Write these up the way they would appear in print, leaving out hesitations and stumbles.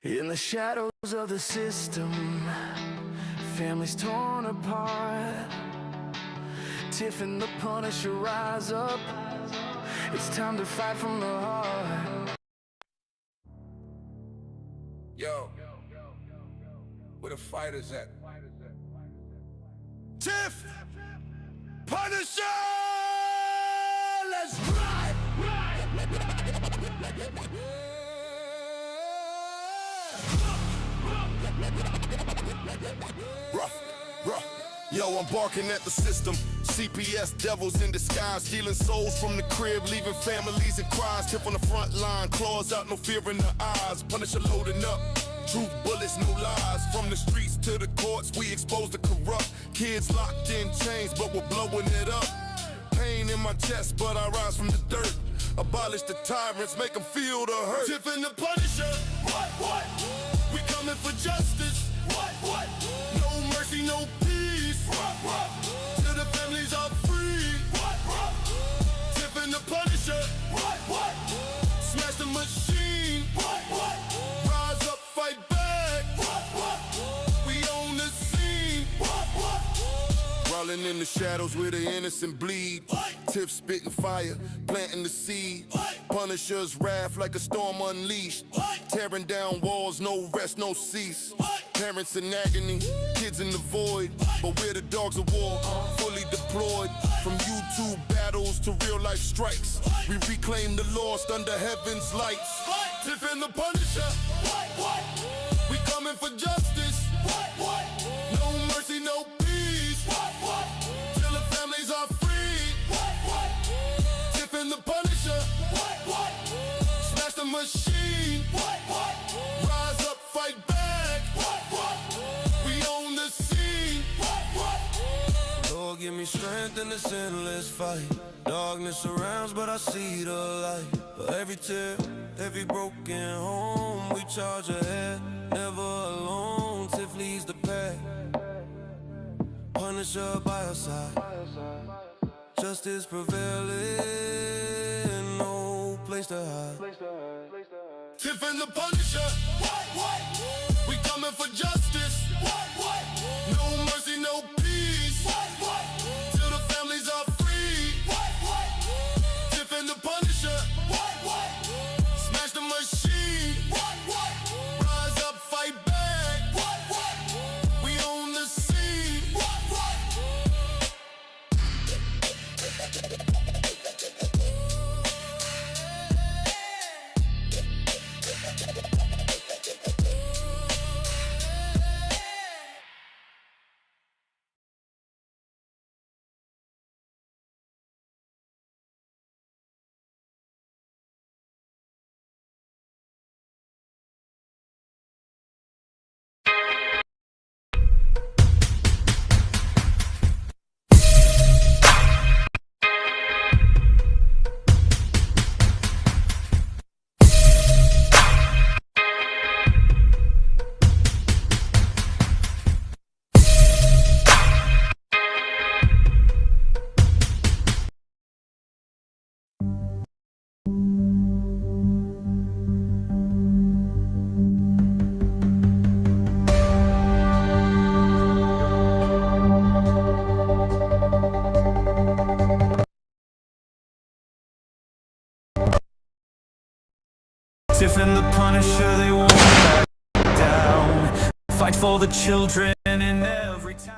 In the shadows of the system, families torn apart. Tiff and the Punisher rise up. It's time to fight from the heart. Yo, where the fighters at? Tiff! Punisher! Let's ride! Rough. Yo, I'm barking at the system. CPS devils in disguise, stealing souls from the crib, leaving families in cries. Tiff on the front line, claws out, no fear in the eyes. Punisher loading up, truth bullets, no lies. From the streets to the courts, we expose the corrupt. Kids locked in chains, but we're blowing it up. Pain in my chest, but I rise from the dirt. Abolish the tyrants, make them feel the hurt. Tiff and the Punisher, what? We coming for justice, what? No mercy, no peace, till the families are free, Tiff and the Punisher, what? Smash the machine, what? Rise up, fight back, we own the scene, Crawling in the shadows where the innocent bleed. Tiff spitting fire, planting the seed. Punisher's wrath like a storm unleashed. Tearing down walls, no rest, no cease. Parents in agony, kids in the void. But we're the dogs of war, fully deployed. From YouTube battles to real life strikes, we reclaim the lost under heaven's lights. Tiff and the Punisher, we coming for justice, no mercy, no peace, till the families are free, Tiff and the Punisher, smash the machine, rise up, fight back, we own the scene. Lord, give me strength in this endless fight. Darkness surrounds, but I see the light. For every tear, every broken home, we charge ahead, never alone. Tiff leads the pack, Punisher by our side. Justice prevailing, no place to hide. Tiff and the Punisher, we coming for justice, no mercy, no peace, till the families are free, Tiff and the Punisher, smash the machine, rise up, fight back, we own the scene. Tiff and the Punisher, they won't back down. Fight for the children in every town.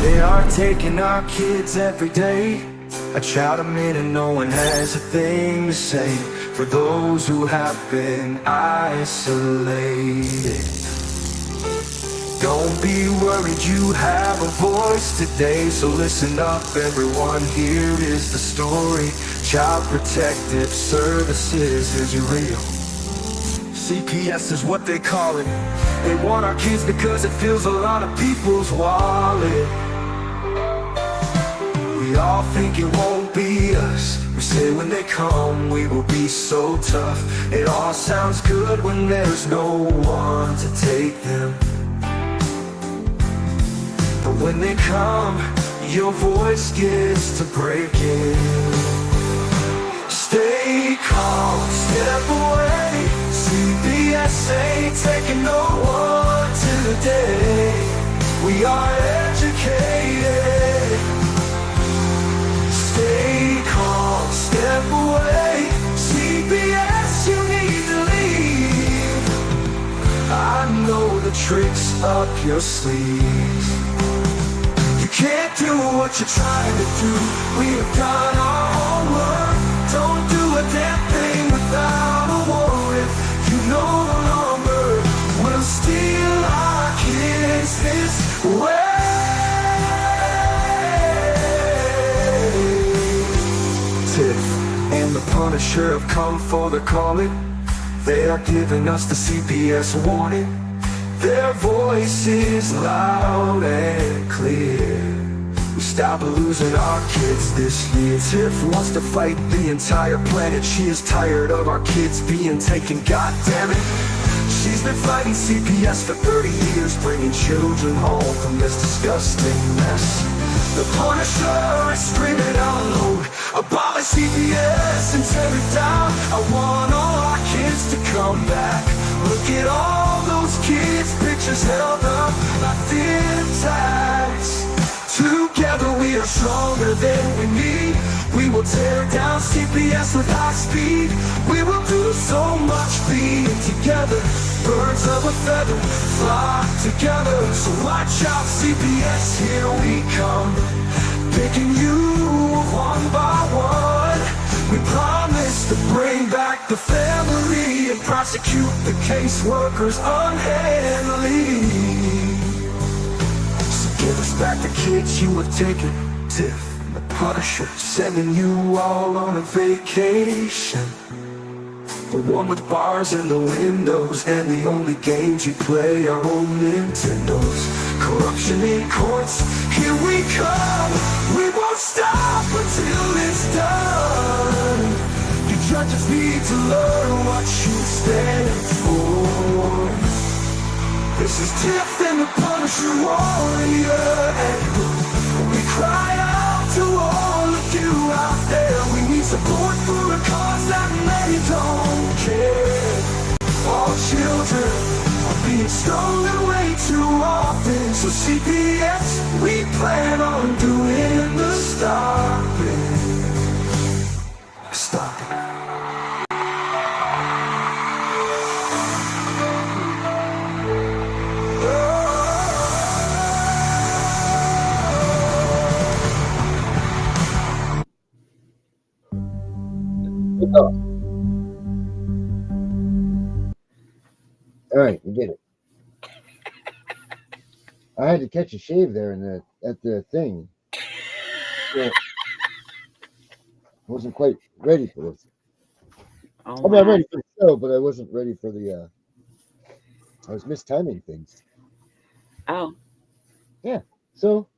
They are taking our kids every day. I shout them in and no one has a thing to say. For those who have been isolated, don't be worried, you have a voice today. So listen up everyone, here is the story. Child Protective Services is real. CPS is what they call it. They want our kids because it fills a lot of people's wallet. We all think it won't be us. We say when they come we will be so tough. It all sounds good when there's no one to take them. When they come, your voice gets to breaking. Stay calm, step away. CPS ain't taking no one today. We are educated. Stay calm, step away. CPS, you need to leave. I know the tricks up your sleeves. You can't do what you're trying to do. We've done our homework. Don't do a damn thing without a warrant. You no longer will steal our kids this way. Tiff and the Punisher have come for the calling. They are giving us the CPS warning. Their voice is loud and clear. We stop losing our kids this year. Tiff wants to fight the entire planet. She is tired of our kids being taken, God damn it. She's been fighting CPS for 30 years, bringing children home from this disgusting mess. The Punisher is screaming out loud, abolish CPS and tear it down. I want all our kids to come back. Look at all those kids' pictures held up like thin tags. Together we are stronger than we need. We will tear down CPS with high speed. We will do so much being together. Birds of a feather flock together. So watch out CPS, here we come. Picking you one by one. We promise to bring back the family and prosecute the caseworkers unhandily. Give us back the kids you have taken. Tiff and the Punisher sending you all on a vacation. The one with bars in the windows and the only games you play are old Nintendos. Corruption in courts, here we come. We won't stop until it's done. You judges need to learn what you stand for. This is Tiff and the Punisher warrior, and we cry out to all of you out there. We need support for a cause that many don't care. All children are being stolen way too often. So CPS, we plan on doing the stopping. Stopping. All right, we did it. I had to catch a shave there at the thing. So wasn't quite ready for this. Oh, I'm ready for the show, but I wasn't ready for the. I was mistiming things. Oh. Yeah. So,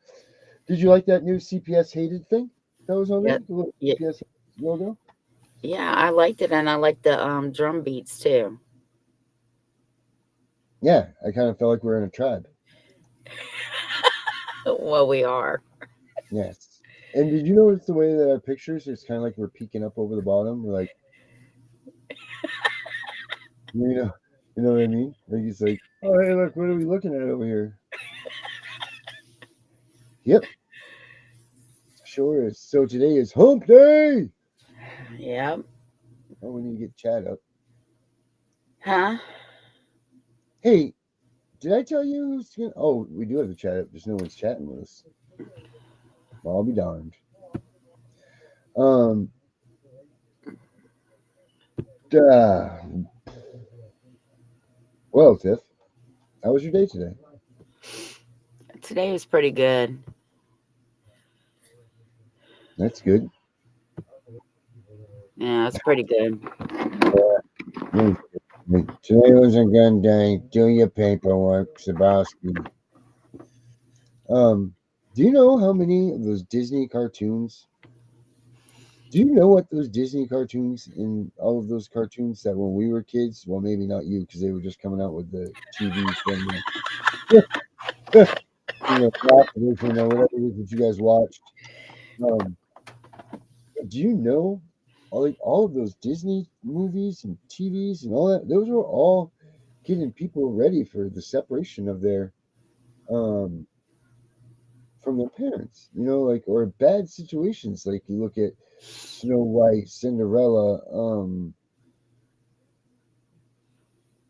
did you like that new CPS hated thing that was on there? The little CPS logo. Yeah, I liked it, and I liked the drum beats too. Yeah, I kind of felt like we're in a tribe. Well, we are. Yes. And did you notice the way that our pictures? It's kind of like we're peeking up over the bottom. We're like, you know what I mean? Like it's like, oh hey, look, what are we looking at over here? Yep. Sure is. So today is hump day. Yep. Oh, we need to get chat up. Huh? Hey, did I tell you who's gonna... Oh, we do have the chat up. There's no one's chatting with us. Well, I'll be darned. Well, Tiff, how was your day today? Today was pretty good. That's good. Yeah, it's pretty good. Today was a good day. Do your paperwork, Sebowski. Do you know how many of those Disney cartoons? Do you know what those Disney cartoons and all of those cartoons that when we were kids, well, maybe not you because they were just coming out with the TV from Black Vision or whatever it is that you guys watched. Um, do you know, all of those Disney movies and TVs and all that? Those were all getting people ready for the separation of their um from their parents. Or bad situations. Like you look at Snow White, Cinderella,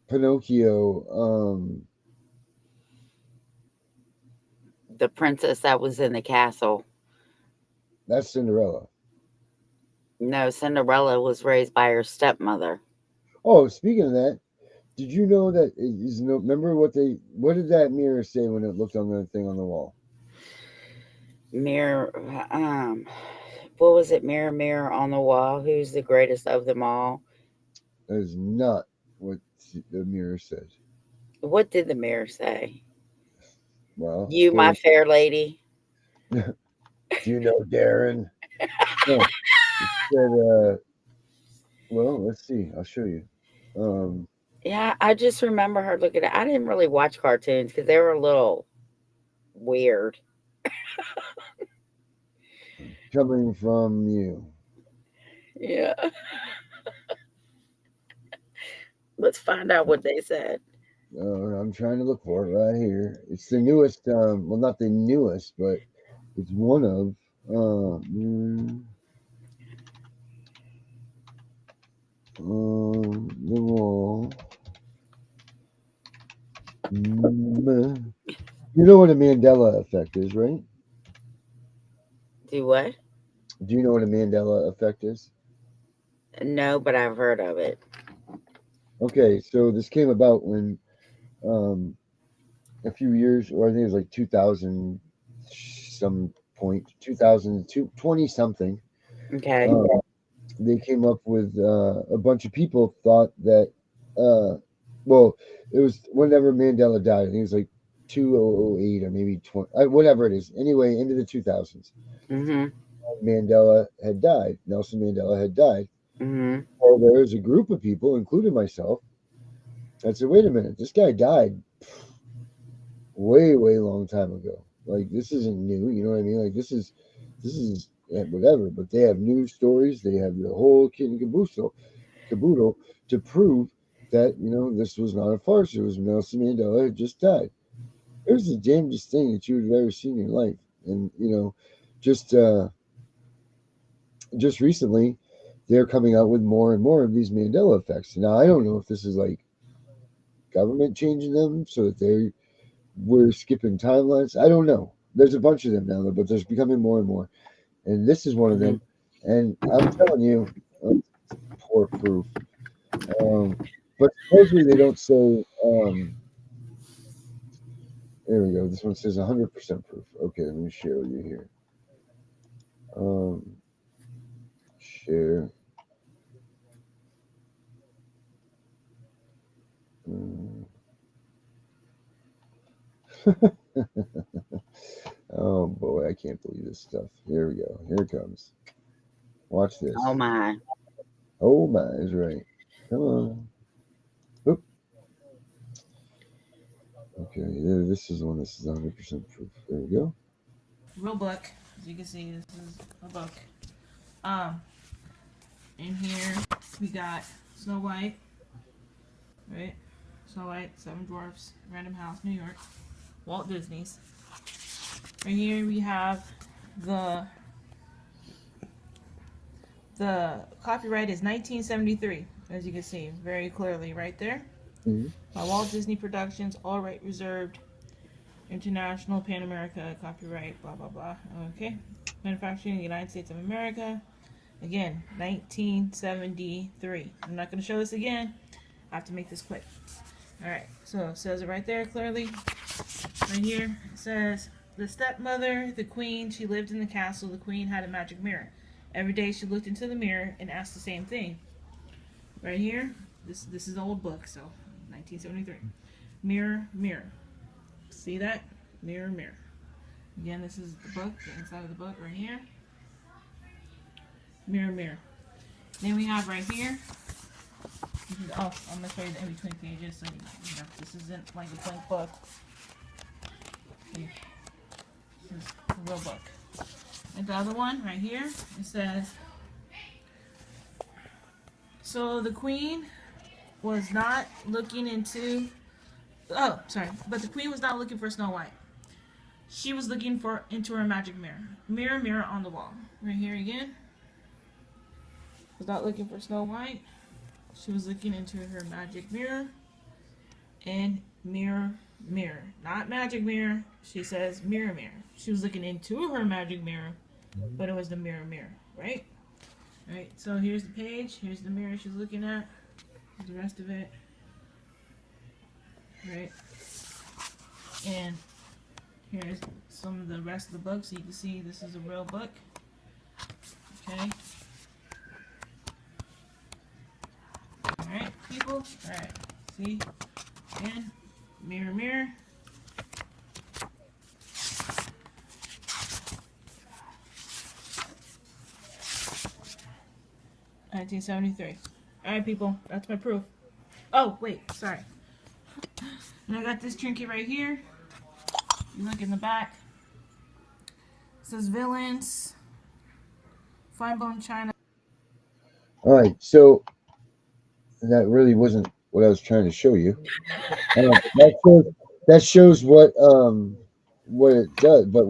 Pinocchio. The princess that was in the castle. That's Cinderella. No, Cinderella was raised by her stepmother. Oh, speaking of that, did you know that remember what did that mirror say when it looked on the thing on the wall? Mirror, what was it? Mirror, mirror on the wall, who's the greatest of them all? That is not what the mirror said. What did the mirror say? Well, You, my fair lady. do you know Darren? No, it said, well, let's see. I'll show you. Yeah, I just remember her looking at. I didn't really watch cartoons because they were a little weird. Coming from you. Yeah. Let's find out what they said. I'm trying to look for it right here. It's the newest, well, not the newest, but it's one of, the wall. You know what a Mandela effect is, right? Do what? Do you know what a Mandela effect is? No, but I've heard of it. Okay, so this came about when um, a few years, or I think it was like 2000 some point, 2020 something. Okay. They came up with a bunch of people thought that, well, it was whenever Mandela died. I think it was like 2008 or maybe 20, whatever it is. Anyway, into the 2000s, Mm-hmm. Mandela had died. Nelson Mandela had died. Mm-hmm. Well, there was a group of people, including myself, that said, "Wait a minute, this guy died way, way long time ago. Like this isn't new. You know what I mean? Like this is whatever." But they have news stories. They have the whole kit and caboodle to prove that this was not a farce. It was Nelson Mandela had just died. It was the damnedest thing that you would have ever seen in your life. And just just recently, they're coming out with more and more of these Mandela effects. Now I don't know if this is like government changing them so that we're skipping timelines. I don't know. There's a bunch of them now, but there's becoming more and more. And this is one of them. And I'm telling you, poor proof. But supposedly they don't say. There we go. This one says 100% proof. Okay, let me share with you here. Share. Oh boy, I can't believe this stuff. Here we go. Here it comes. Watch this. Oh my. Oh my is right. Come on. Oop. Okay, this is one. This is 100% proof. There we go. Real book. As you can see, this is a book. In here we got Snow White, right? Snow White, Seven Dwarfs, Random House, New York, Walt Disney's. Right here we have the copyright is 1973, as you can see very clearly right there. Mm-hmm. By Walt Disney Productions, all right reserved. International Pan America copyright, blah blah blah. Okay, manufacturing in the United States of America. Again, 1973. I'm not going to show this again. I have to make this quick. All right, so it says it right there clearly. Right here, it says the stepmother, the queen. She lived in the castle. The queen had a magic mirror. Every day she looked into the mirror and asked the same thing. Right here, this is the old book, so 1973. Mirror, mirror. See that? Mirror, mirror. Again, this is the book, the inside of the book right here. Mirror, mirror. Then we have right here. I'm going to show you the in-between pages so this isn't like a blank book. is a real book. And the other one right here, it says, so the queen was not looking into, but the queen was not looking for Snow White. She was looking into her magic mirror. Mirror, mirror on the wall. Right here again. Was not looking for Snow White. She was looking into her magic mirror. And mirror, mirror. Not magic mirror. She says mirror, mirror. She was looking into her magic mirror, but it was the mirror, mirror, right? Right, so here's the page. Here's the mirror she's looking at. Here's the rest of it. Right? And here's some of the rest of the book, so you can see this is a real book. Okay. Alright, people. Alright. See? Again. Mirror, mirror. $1973. Alright, people. That's my proof. Oh, wait. Sorry. And I got this trinket right here. You look in the back. It says villains. Fine bone china. All right, so that really wasn't what I was trying to show you. That shows what it does, but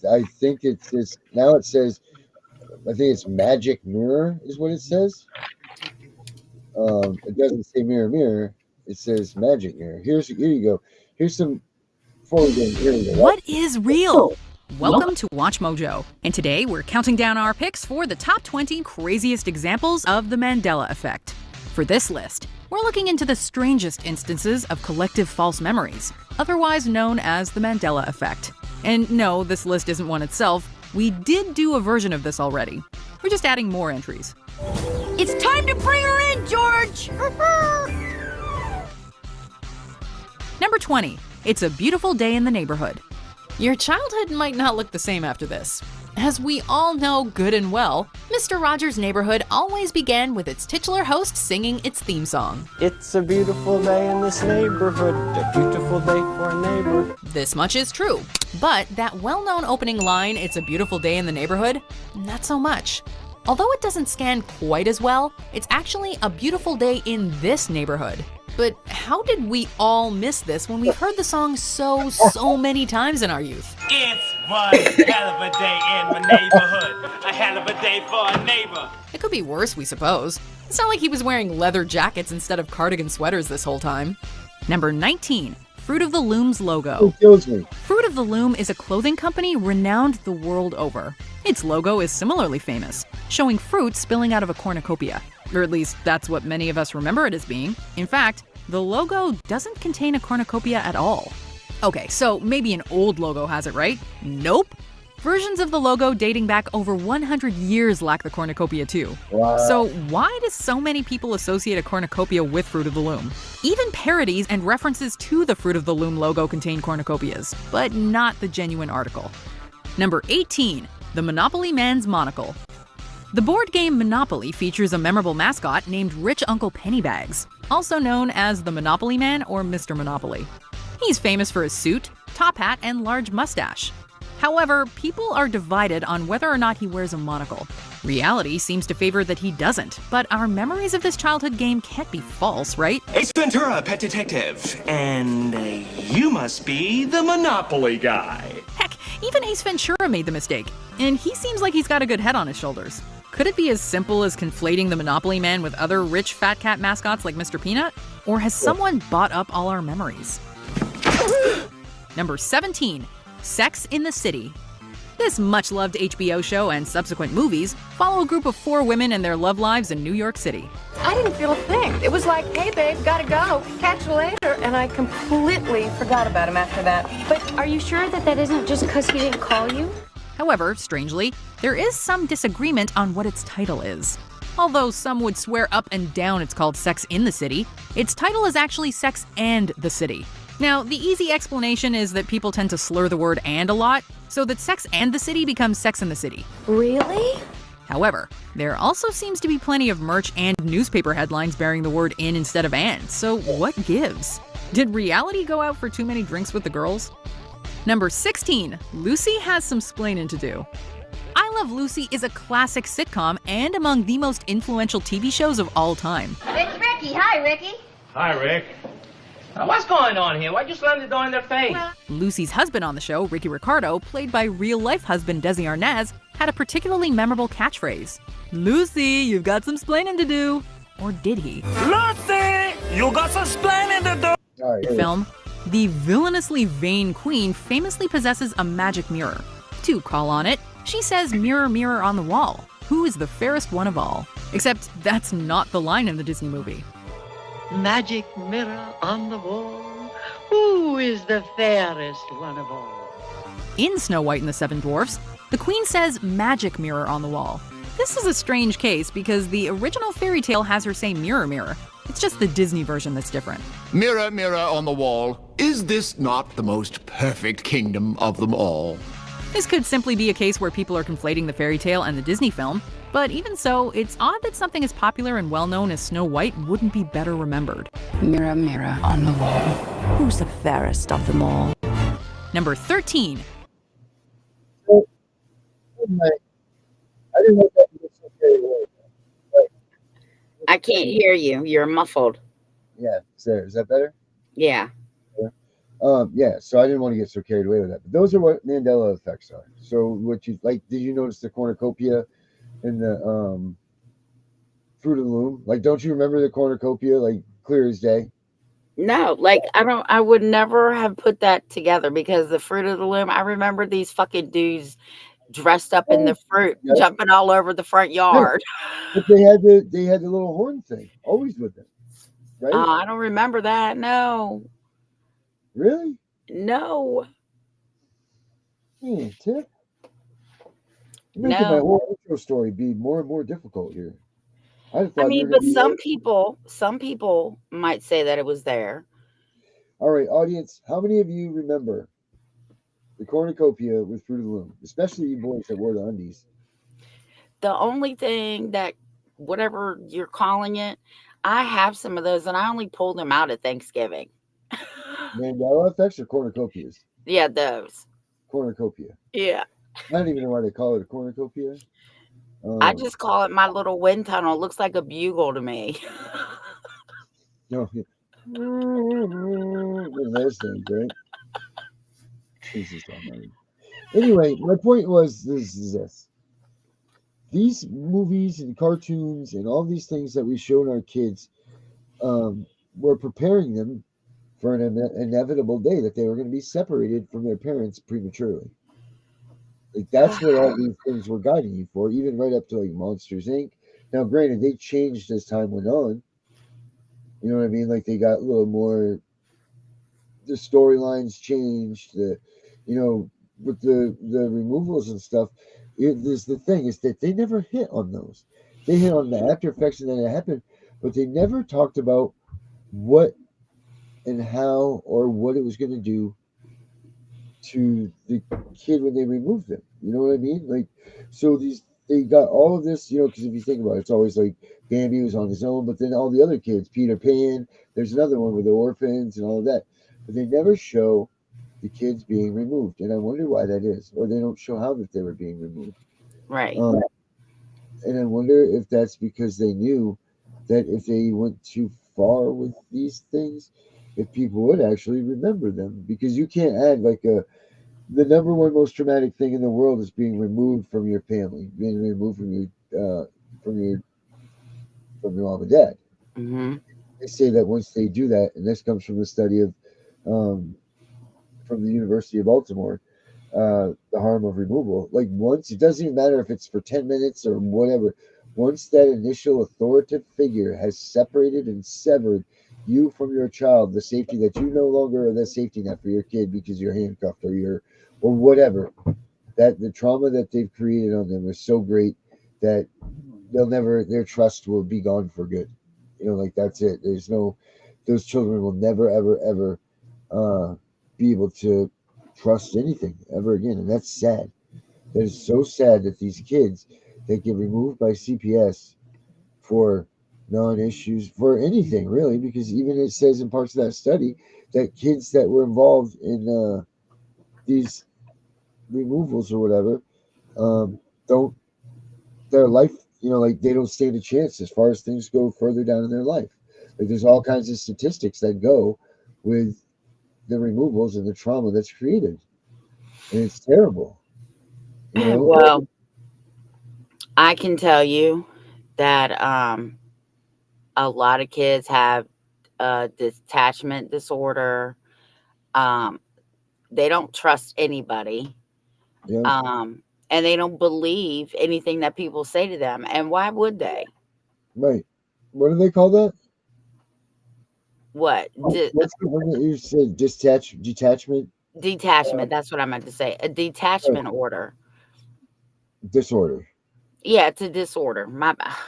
I think it's now it says, I think it's magic mirror is what it says. It doesn't say mirror, mirror. It says magic mirror. Here you go. Here's some. Before we go, here we go. What is real? Welcome to Watch Mojo, and today we're counting down our picks for the top 20 craziest examples of the Mandela effect. For this list, we're looking into the strangest instances of collective false memories, otherwise known as the Mandela effect. And no, this list isn't one itself. We did do a version of this already. We're just adding more entries. It's time to bring her in, George! Number 20. It's a beautiful day in the neighborhood. Your childhood might not look the same after this. As we all know good and well, Mr. Rogers' Neighborhood always began with its titular host singing its theme song. It's a beautiful day in this neighborhood, a beautiful day for a neighbor. This much is true, but that well-known opening line, "It's a beautiful day in the neighborhood," not so much. Although it doesn't scan quite as well, it's actually a beautiful day in this neighborhood. But how did we all miss this when we've heard the song so many times in our youth? It's one hell of a day in my neighborhood. A hell of a day for a neighbor. It could be worse, we suppose. It's not like he was wearing leather jackets instead of cardigan sweaters this whole time. Number 19. Fruit of the Loom's logo. It kills me. Fruit of the Loom is a clothing company renowned the world over. Its logo is similarly famous, showing fruit spilling out of a cornucopia. Or at least that's what many of us remember it as being. In fact, the logo doesn't contain a cornucopia at all. Okay, so maybe an old logo has it, right? Nope. Versions of the logo dating back over 100 years lack the cornucopia too. Wow. So why do so many people associate a cornucopia with Fruit of the Loom? Even parodies and references to the Fruit of the Loom logo contain cornucopias, but not the genuine article. Number 18. The Monopoly Man's Monocle. The board game Monopoly features a memorable mascot named Rich Uncle Pennybags, also known as the Monopoly Man or Mr. Monopoly. He's famous for his suit, top hat, and large mustache. However, people are divided on whether or not he wears a monocle. Reality seems to favor that he doesn't, but our memories of this childhood game can't be false, right? Ace Ventura, pet detective. And you must be the Monopoly guy. Heck, even Ace Ventura made the mistake, and he seems like he's got a good head on his shoulders. Could it be as simple as conflating the Monopoly Man with other rich fat cat mascots like Mr. Peanut? Or has someone bought up all our memories? Number 17. Sex in the City. This much-loved HBO show and subsequent movies follow a group of 4 women and their love lives in New York City. I didn't feel a thing. It was like, hey babe, gotta go, catch you later, and I completely forgot about him after that. But are you sure that isn't just because he didn't call you? However, strangely, there is some disagreement on what its title is. Although some would swear up and down it's called Sex in the City, its title is actually Sex and the City. Now, the easy explanation is that people tend to slur the word "and" a lot, so that Sex and the City becomes Sex in the City. Really? However, there also seems to be plenty of merch and newspaper headlines bearing the word "in" instead of "and", so what gives? Did reality go out for too many drinks with the girls? Number 16, Lucy has some splaining to do. I Love Lucy is a classic sitcom and among the most influential TV shows of all time. It's Ricky. Hi, Ricky. Hi, Rick. What's going on here? Why'd you slam the door in their face? Lucy's husband on the show, Ricky Ricardo, played by real-life husband Desi Arnaz, had a particularly memorable catchphrase. Lucy, you've got some splaining to do. Or did he? Lucy, you got some splaining to do. Film, the villainously vain queen famously possesses a magic mirror. To call on it, she says, "Mirror, mirror on the wall, who is the fairest one of all?" Except that's not the line in the Disney movie. Magic mirror on the wall, who is the fairest one of all? In Snow White and the Seven Dwarfs, the queen says, "Magic mirror on the wall." This is a strange case because the original fairy tale has her say "mirror, mirror." It's just the Disney version that's different. Mirror, mirror on the wall, is this not the most perfect kingdom of them all? This could simply be a case where people are conflating the fairy tale and the Disney film, but even so, it's odd that something as popular and well-known as Snow White wouldn't be better remembered. Mirror, mirror on the wall, who's the fairest of them all? Number 13. I didn't know that was so carried away. I can't hear you. You're muffled. Yeah, is that better? Yeah. Yeah, so I didn't want to get so carried away with that. But those are what Mandela effects are. So what you like, did you notice the cornucopia in the Fruit of the Loom? Like, don't you remember the cornucopia like clear as day? No, like I would never have put that together because the Fruit of the Loom, I remember these fucking dudes dressed up in the fruit, jumping all over the front yard. Yeah. But they had the little horn thing always with them, right? I don't remember that. No. Really? No. Tiff. You're making my whole intro story be more and more difficult here. I mean, but some people might say that it was there. All right, audience, how many of you remember the cornucopia with Fruit of the Loom, especially you boys that wore the undies? The only thing that, whatever you're calling it, I have some of those, and I only pulled them out at Thanksgiving. Mandela effects or cornucopias? Yeah, those. Cornucopia. Yeah. I don't even know why they call it a cornucopia. I just call it my little wind tunnel. It looks like a bugle to me. No. Those things, right? Jesus almighty. Anyway, my point was this. These movies and cartoons and all these things that we showed our kids, were preparing them for an inevitable day that they were going to be separated from their parents prematurely. Like, that's what all these things were guiding you for, even right up to like Monsters Inc. Now, granted, they changed as time went on. You know what I mean? Like, they got a little more. The storylines changed. With the removals and stuff. The thing is that they never hit on those. They hit on the after effects and then it happened, but they never talked about what and how or what it was going to do to the kid when they removed them. You know what I mean? Like, so they got all of this, because if you think about it, it's always like Bambi was on his own, but then all the other kids, Peter Pan, there's another one with the orphans and all of that, but they never show the kids being removed, and I wonder why that is, or they don't show how that they were being removed. Right. And I wonder if that's because they knew that if they went too far with these things, if people would actually remember them, because you can't add like the number one most traumatic thing in the world is being removed from your family, being removed from your mom and dad. Mm-hmm. They say that once they do that, and this comes from the study of from the University of Baltimore, the harm of removal. Like, once, it doesn't even matter if it's for 10 minutes or whatever, once that initial authoritative figure has separated and severed you from your child, the safety that you no longer are the safety net for your kid because you're handcuffed or whatever, that the trauma that they've created on them is so great that their trust will be gone for good. Like, that's it. Those children will never, ever, ever be able to trust anything ever again. And that's sad. That is so sad that these kids that get removed by CPS for non-issues, for anything really, because even it says in parts of that study that kids that were involved in these removals or whatever don't their life, like they don't stand a chance as far as things go further down in their life. Like there's all kinds of statistics that go with the removals and the trauma that's created, and it's terrible. Well, I can tell you that a lot of kids have detachment disorder. Um, they don't trust anybody. Yeah. And they don't believe anything that people say to them. And why would they? Right. What do they call that? What? What's the one that you said? Detachment Detachment. That's what I meant to say. A detachment order. disorder. Yeah, it's a disorder.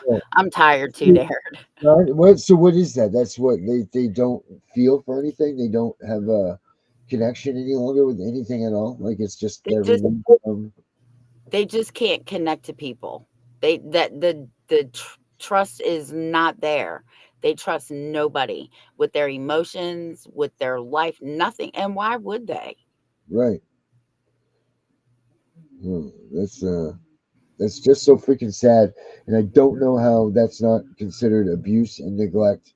Yeah. I'm tired too, Darren. What is that? That's what they don't feel for anything. They don't have a connection any longer with anything at all. Like it's just They they're just removed from. they just can't connect to people. They that the trust is not there. They trust nobody with their emotions, with their life, nothing. And why would they? Right. That's just so freaking sad, and I don't know how that's not considered abuse and neglect,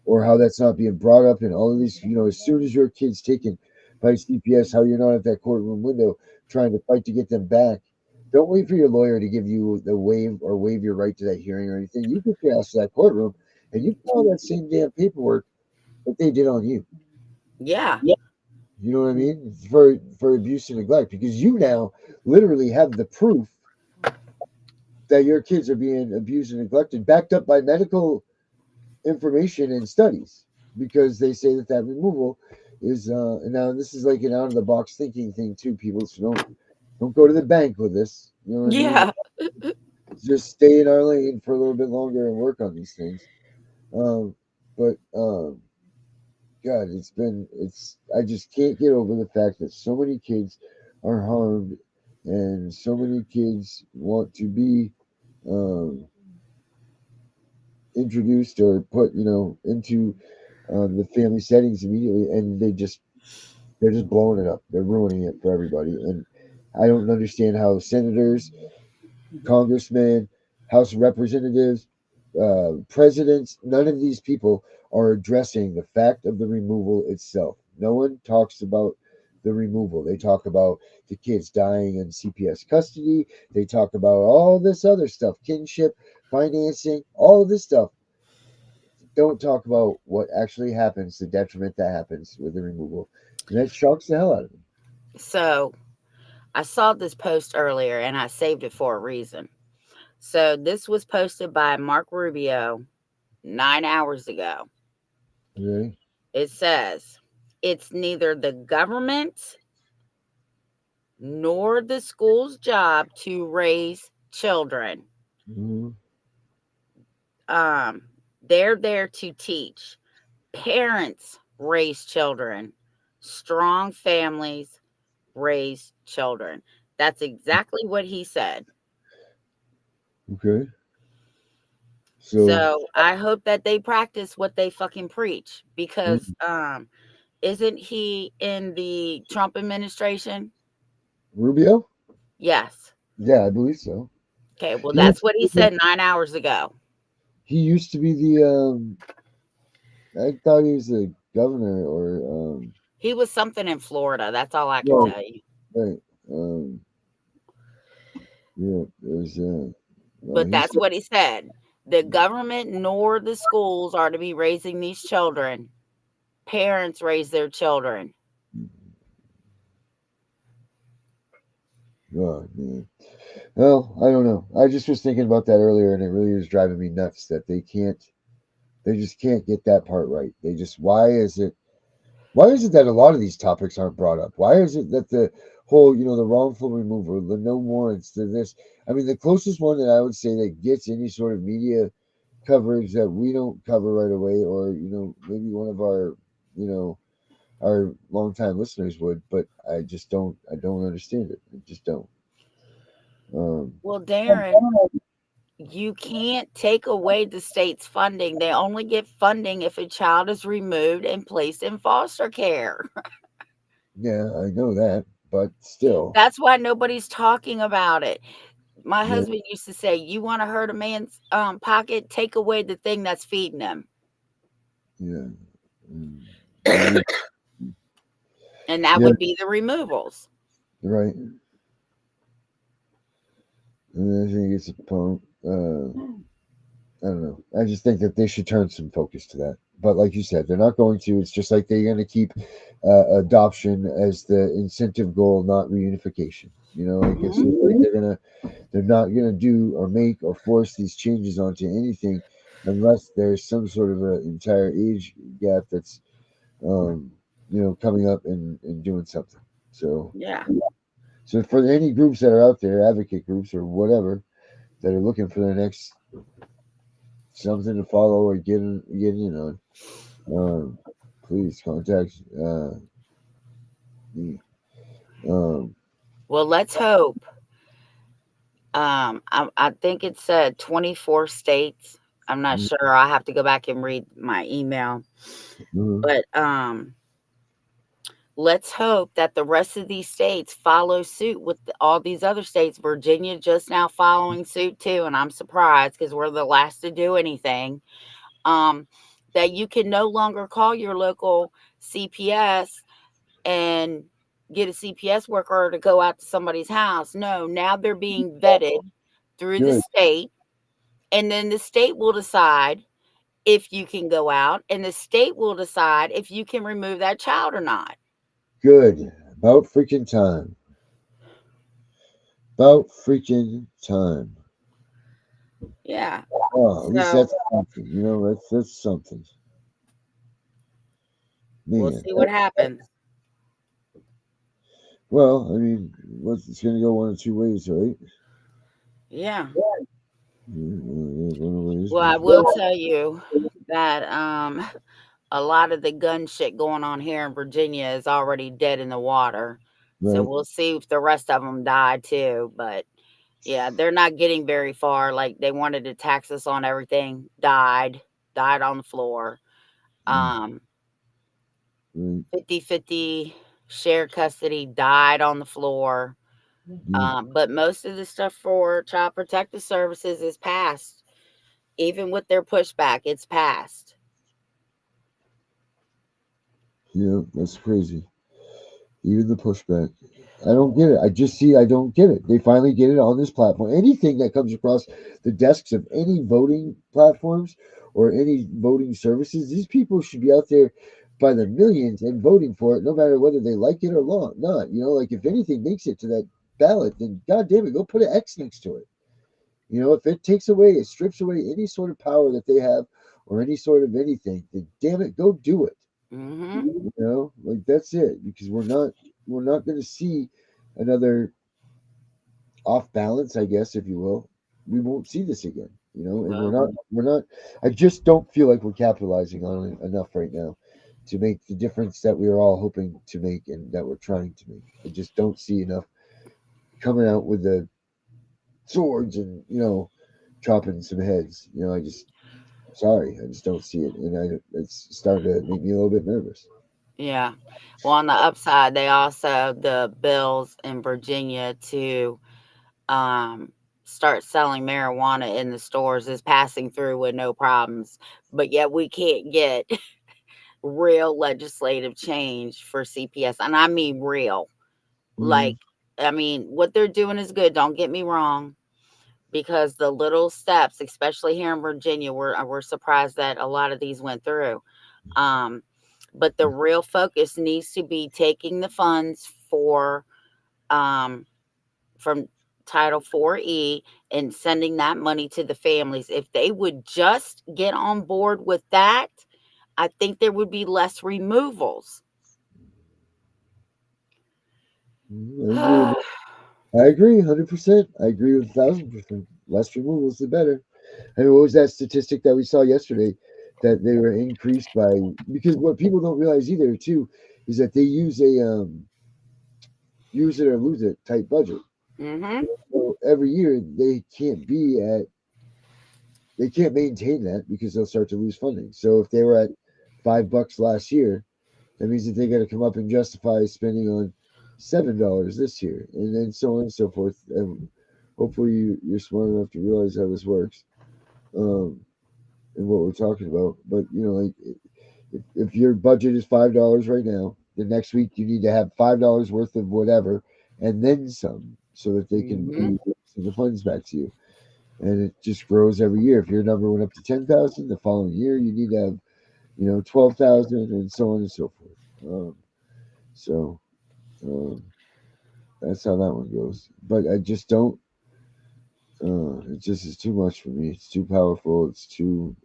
or how that's not being brought up in all of these. As soon as your kid's taken by CPS, how you're not at that courtroom window trying to fight to get them back. Don't wait for your lawyer to give you the waive your right to that hearing or anything. You get your ass to that courtroom, and you file that same damn paperwork that they did on you. Yeah. You know what I mean? For abuse and neglect, because you now literally have the proof that your kids are being abused and neglected, backed up by medical information and studies, because they say that removal is. And now this is like an out of the box thinking thing too, people. So don't go to the bank with this. You know what I mean? Yeah. Just stay in our lane for a little bit longer and work on these things. But God, I just can't get over the fact that so many kids are harmed, and so many kids want to be um, introduced or put, into the family settings immediately, and they're just blowing it up. They're ruining it for everybody, and I don't understand how senators, congressmen, House of Representatives, presidents, none of these people are addressing the fact of the removal itself. No one talks about the removal. They talk about the kids dying in CPS custody. They talk about all this other stuff, kinship, financing, all of this stuff. Don't talk about what actually happens, the detriment that happens with the removal. And that shocks the hell out of me. So I saw this post earlier and I saved it for a reason. So this was posted by Mark Rubio 9 hours ago. Okay. It says, it's neither the government nor the school's job to raise children. Mm-hmm. They're there to teach. Parents raise children. Strong families raise children. That's exactly what he said. Okay. So I hope that they practice what they fucking preach, because isn't he in the Trump administration? Rubio? Yes. Yeah, I believe so. Okay, well He used that's what he to be, said 9 hours ago. he used to be the I thought he was the governor or He was something in Florida. That's all I can right, tell you. right. Yeah, it was But he that's said what he said. The government nor the schools are to be raising these children. Parents raise their children. oh man. Well, I don't know. I just was thinking about that earlier, and it really is driving me nuts that they just can't get that part right. They just why is it that a lot of these topics aren't brought up? Why is it that the whole, the wrongful removal, the no warrants, the this? I mean, the closest one that I would say that gets any sort of media coverage that we don't cover right away, or maybe one of our longtime listeners would, but I don't understand it. I just don't. Well, Darren, you can't take away the state's funding. They only get funding if a child is removed and placed in foster care. Yeah, I know that. but still. That's why nobody's talking about it. My Yeah. husband used to say, "You want to hurt a man's pocket? Take away the thing that's feeding him." Yeah. And that Yeah, would be the removals. right. And I think it's a punk. I don't know. I just think that they should turn some focus to that. But like you said, they're not going to. It's just like they're going to keep adoption as the incentive goal, not reunification. You know, like it's just like they're not gonna do or make or force these changes onto anything unless there's some sort of an entire age gap that's coming up and doing something. So Yeah. so for any groups that are out there, advocate groups or whatever, that are looking for their next something to follow or get in on, please contact me. Well, let's hope. I think it said 24 states. I'm not sure. I have to go back and read my email. But let's hope that the rest of these states follow suit with all these other states. Virginia just now following suit too, and I'm surprised because we're the last to do anything. That you can no longer call your local CPS and get a CPS worker to go out to somebody's house. No, now they're being vetted through the Good. state, and then the state will decide if you can go out, and the state will decide if you can remove that child or not. Good. About freaking time. About freaking time. Yeah. Oh, at least So that's something. You know, that's something. we'll Man. see what happens. Well, I mean, it's going to go one of two ways, right? Yeah. Well, Well, I will tell you that a lot of the gun shit going on here in Virginia is already dead in the water. So Right. we'll see if the rest of them die too. But yeah, they're not getting very far. Like they wanted to tax us on everything. Died on the floor. 50-50 shared custody, died on the floor. But most of the stuff for Child Protective Services is passed. Even with their pushback, it's passed. Yeah, that's crazy. Even the pushback. I don't get it. I don't get it. They finally get it on this platform. Anything that comes across the desks of any voting platforms or any voting services, these people should be out there by the millions and voting for it, no matter whether they like it or not. You know, like if anything makes it to that ballot, then God damn it, go put an X next to it. You know, if it strips away any sort of power that they have or any sort of anything, then damn it, go do it. You know, like that's it, because we're not going to see another off balance, I guess, if you will. We won't see this again, you know, and we're not. I just don't feel like we're capitalizing on it enough right now to make the difference that we are all hoping to make and that we're trying to make. I just don't see enough coming out with the swords and chopping some heads. You know, I just don't see it, and it's starting to make me a little bit nervous. Yeah. Well, on the upside, they also the bills in Virginia to start selling marijuana in the stores is passing through with no problems. But yet we can't get real legislative change for CPS. And I mean real. Like, I mean, what they're doing is good. Don't get me wrong. Because the little steps, especially here in Virginia, we're surprised that a lot of these went through. But the real focus needs to be taking the funds for from Title 4E and sending that money to the families. If they would just get on board with that, I think there would be less removals. I agree 100%. I agree with 1,000%. Less removals, the better. I mean, what was that statistic that we saw yesterday that they were increased by? Because what people don't realize either, too, is that they use a use it or lose it type budget. So every year they can't maintain that because they'll start to lose funding. So if they were at $5 last year, that means that they got to come up and justify spending on $7 this year, and then so on and so forth. And hopefully you're smart enough to realize how this works, and what we're talking about. But like if your budget is $5 right now, the next week you need to have $5 worth of whatever, and then some, so that they can send the funds back to you. And it just grows every year. If your number went up to 10,000, the following year you need to have 12,000, and so on and so forth. So that's how that one goes. But I just don't. It just is too much for me. It's too powerful. It's too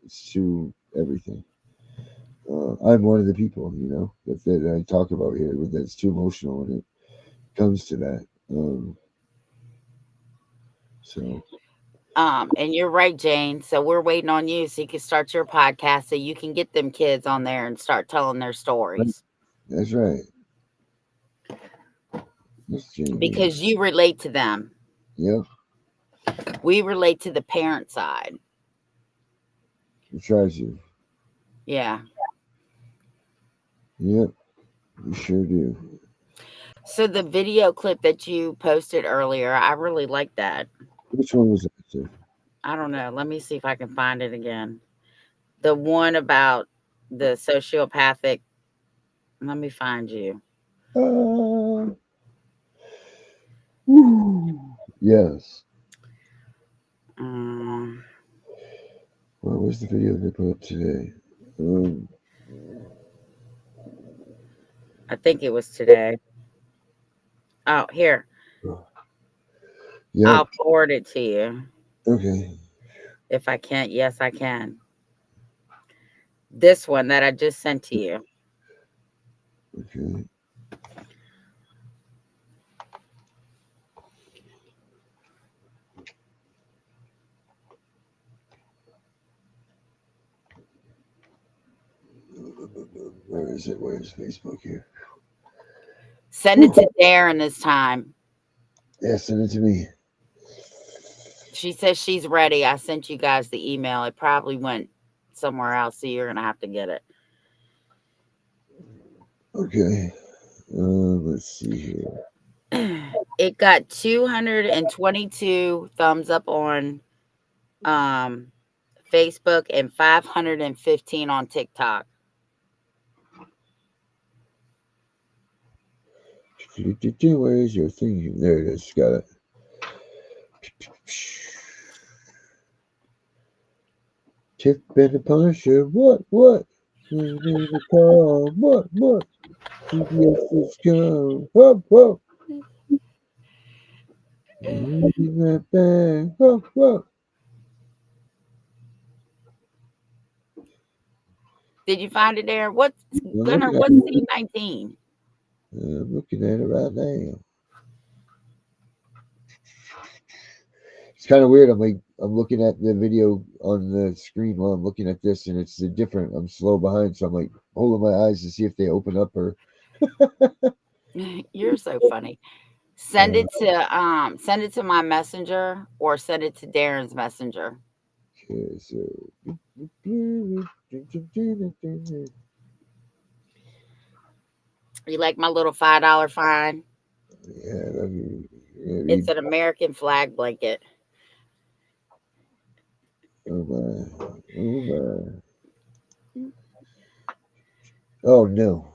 everything. I'm one of the people, that I talk about here, that's too emotional when it comes to that. So. And you're right, Jane. So we're waiting on you so you can start your podcast so you can get them kids on there and start telling their stories. That's right. Because you relate to them. Yep. We relate to the parent side. We try to. Yeah. Yep. We sure do. So the video clip that you posted earlier, I really like that. Which one was that? I don't know. Let me see if I can find it again. The one about the sociopathic. Let me find you. Yes. Well, where's the video they put up today? I think it was today. Oh, here. Yeah. I'll forward it to you. Okay. If I can't, yes, I can. This one that I just sent to you. Okay. Where is it? Where's Facebook here? Send it to Darren this time. Yeah, send it to me. She says she's ready. I sent you guys the email. It probably went somewhere else, so you're going to have to get it. Okay. Let's see here. It got 222 thumbs up on Facebook and 515 on TikTok. Where is your thing? There it is. Got it. Tiff and The Punisher. What? What? What? CPS is come. Whoa, whoa. That bang. Whoa, whoa. Did you find it there? What's C19? I'm looking at it right now. It's kind of weird. I'm looking at the video on the screen while I'm looking at this, and it's different. I'm slow behind, so I'm like holding my eyes to see if they open up or. You're so funny. Send it to my messenger or send it to Darren's messenger. Okay, so. You like my little $5 fine? Yeah, it's an American flag blanket. Oh my! Oh my! Oh no!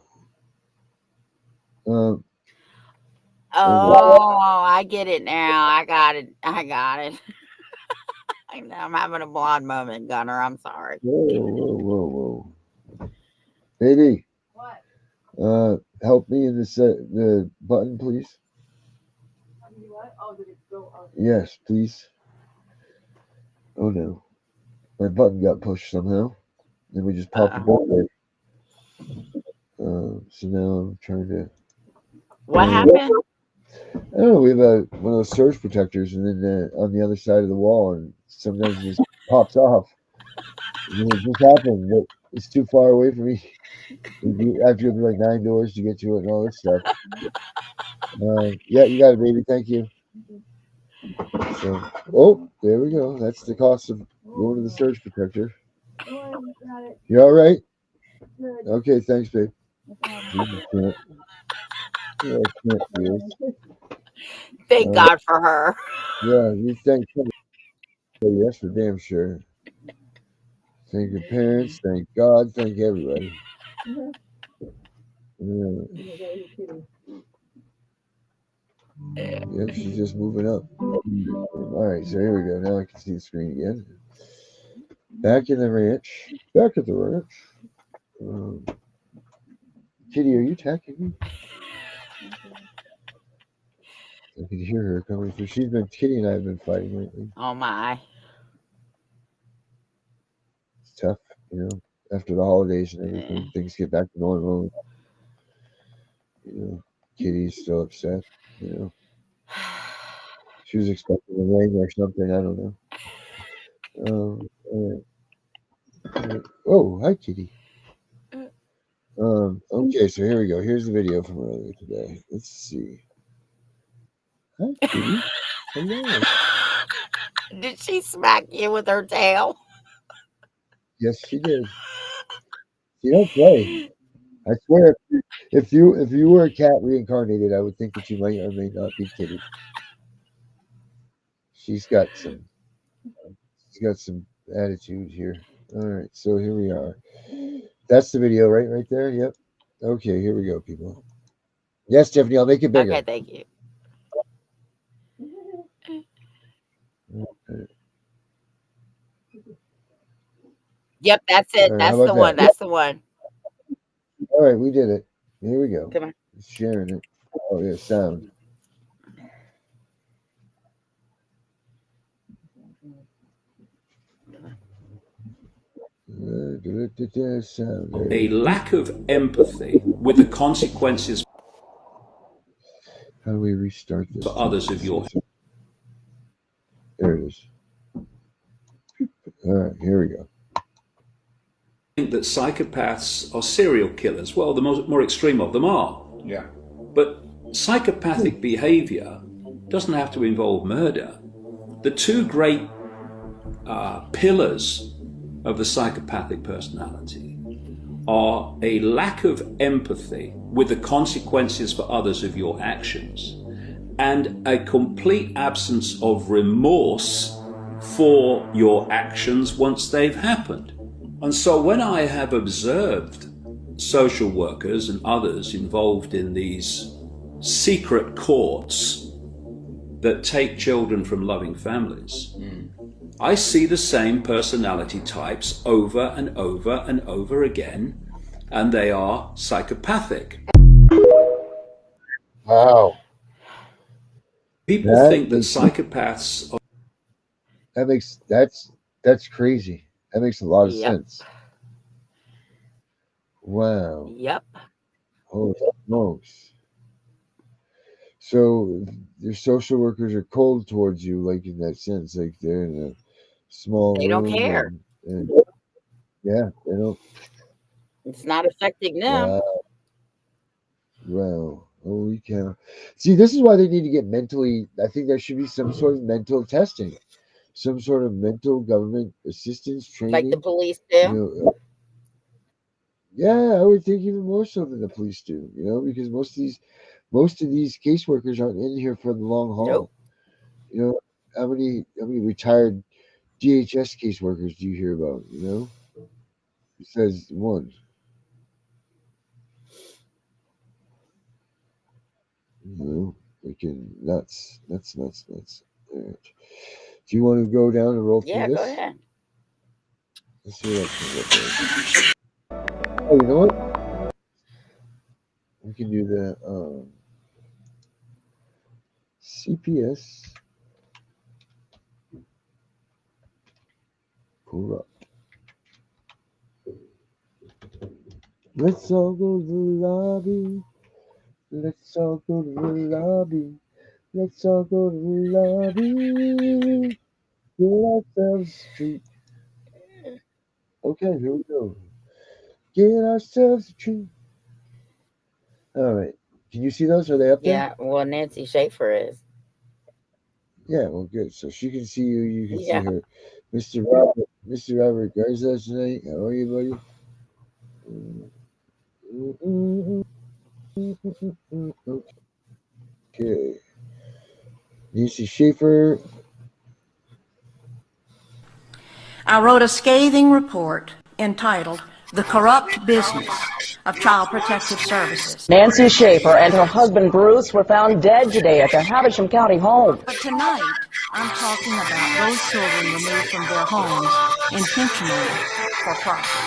Oh, I get it now. I got it. I know I'm having a blonde moment, Gunner. I'm sorry. Whoa. Baby. What? Help me in the button, please. What? Oh, did it go up? Yes, please. Oh no. My button got pushed somehow. Then we just popped the button. So now I'm trying to. What happened? I don't know. We have one of those surge protectors, and then on the other side of the wall, and sometimes it just pops off. And it just happened, but it's too far away from me. You have to go through like 9 doors to get to it and all this stuff. Yeah, you got it, baby. Thank you. So, there we go. That's the cost of going to the surge protector. You all right? Good. Okay, thanks, babe. Yeah, can't use. Thank God for her. Yeah, you thank somebody, that's for damn sure. Thank your parents, thank God, thank everybody. Yeah. Yep, she's just moving up. All right, so here we go. Now I can see the screen again. Back in the ranch. Back at the ranch. Kitty, are you attacking me? I can hear her coming through. Kitty and I have been fighting lately. Oh my. It's tough, you know. After the holidays and everything, things get back to normal. You know, Kitty's still upset. You know, she was expecting a ring or something. I don't know. All right. Oh, hi, Kitty. Okay, so here we go. Here's the video from earlier today. Let's see. Hi, Kitty. Hello. Did she smack you with her tail? Yes, she did. She don't play. I swear, if you were a cat reincarnated, I would think that you might or may not be Kitty. She's got some attitude here. All right, so here we are. That's the video, right there. Yep. Okay, here we go, people. Yes, Tiffany, I'll make it bigger. Okay, thank you. Okay. Yep, that's it. All right, That's how the about one. that? That's the one. All right, we did it. Here we go. Come on. Sharing it. Oh yeah, sound. Sound. A lack of empathy with the consequences How do we restart this? for others of your. There it is. All right, here we go. Think that psychopaths are serial killers. Well, the more extreme of them are. Yeah. But psychopathic behavior doesn't have to involve murder. The two great pillars of the psychopathic personality are a lack of empathy with the consequences for others of your actions and a complete absence of remorse for your actions once they've happened. And so when I have observed social workers and others involved in these secret courts that take children from loving families, I see the same personality types over and over and over again, and they are psychopathic. Wow. People think that psychopaths are... That's crazy. That makes a lot of Yep. sense. Wow. Yep. Holy smokes. So their social workers are cold towards you, like in that sense, like they're in a small They don't room care. and yeah, they don't. It's not affecting them. Wow. Wow. Holy cow. See, this is why they need to get mentally. I think there should be some sort of mental testing, some sort of mental government assistance training. Like the police do. You know, yeah, I would think even more so than the police do. You know, because most of these caseworkers aren't in here for the long haul. Nope. You know, how many retired DHS caseworkers do you hear about? You know, it says one. You know, freaking nuts. All right. Do you want to go down and roll through Yeah, this? go ahead. Let's see what comes up there. Oh, you know what? We can do the CPS pull up. Let's all go to the lobby. Let's all go to the lobby. Let's all go to the lobby. Get ourselves a treat. Okay, here we go. Get ourselves a treat. All right. Can you see those? Are they up there? Yeah, well, Nancy Schaefer is. Yeah, well, good. So she can see you. You can Yeah. see her. Mr. Robert Garza tonight. How are you, buddy? Okay. Nancy Schaefer. I wrote a scathing report entitled The Corrupt Business of Child Protective Services. Nancy Schaefer and her husband Bruce were found dead today at their Havisham County home. But tonight, I'm talking about those children removed from their homes intentionally for profit.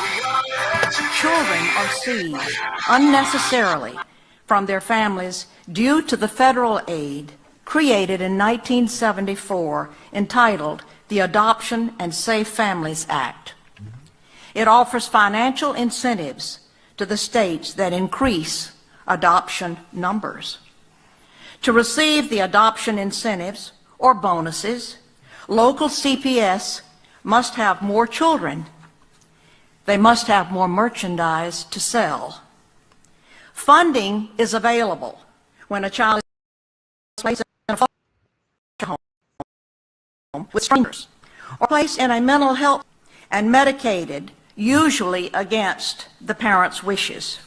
Children are seized unnecessarily from their families due to the federal aid created in 1974 entitled the Adoption and Safe Families Act. It offers financial incentives to the states that increase adoption numbers. To receive the adoption incentives or bonuses, local CPS must have more children. They must have more merchandise to sell. Funding is available when a child is placed in a foster home with strangers or placed in a mental health and medicated, usually against the parents' wishes.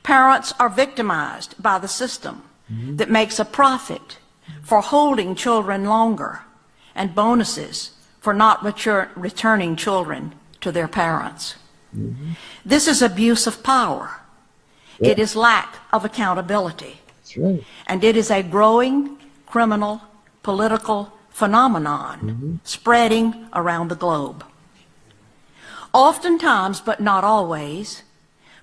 Parents are victimized by the system that makes a profit for holding children longer and bonuses for not returning children to their parents. This is abuse of power. Yeah. It is lack of accountability. That's right. And it is a growing criminal political phenomenon spreading around the globe. Oftentimes, but not always,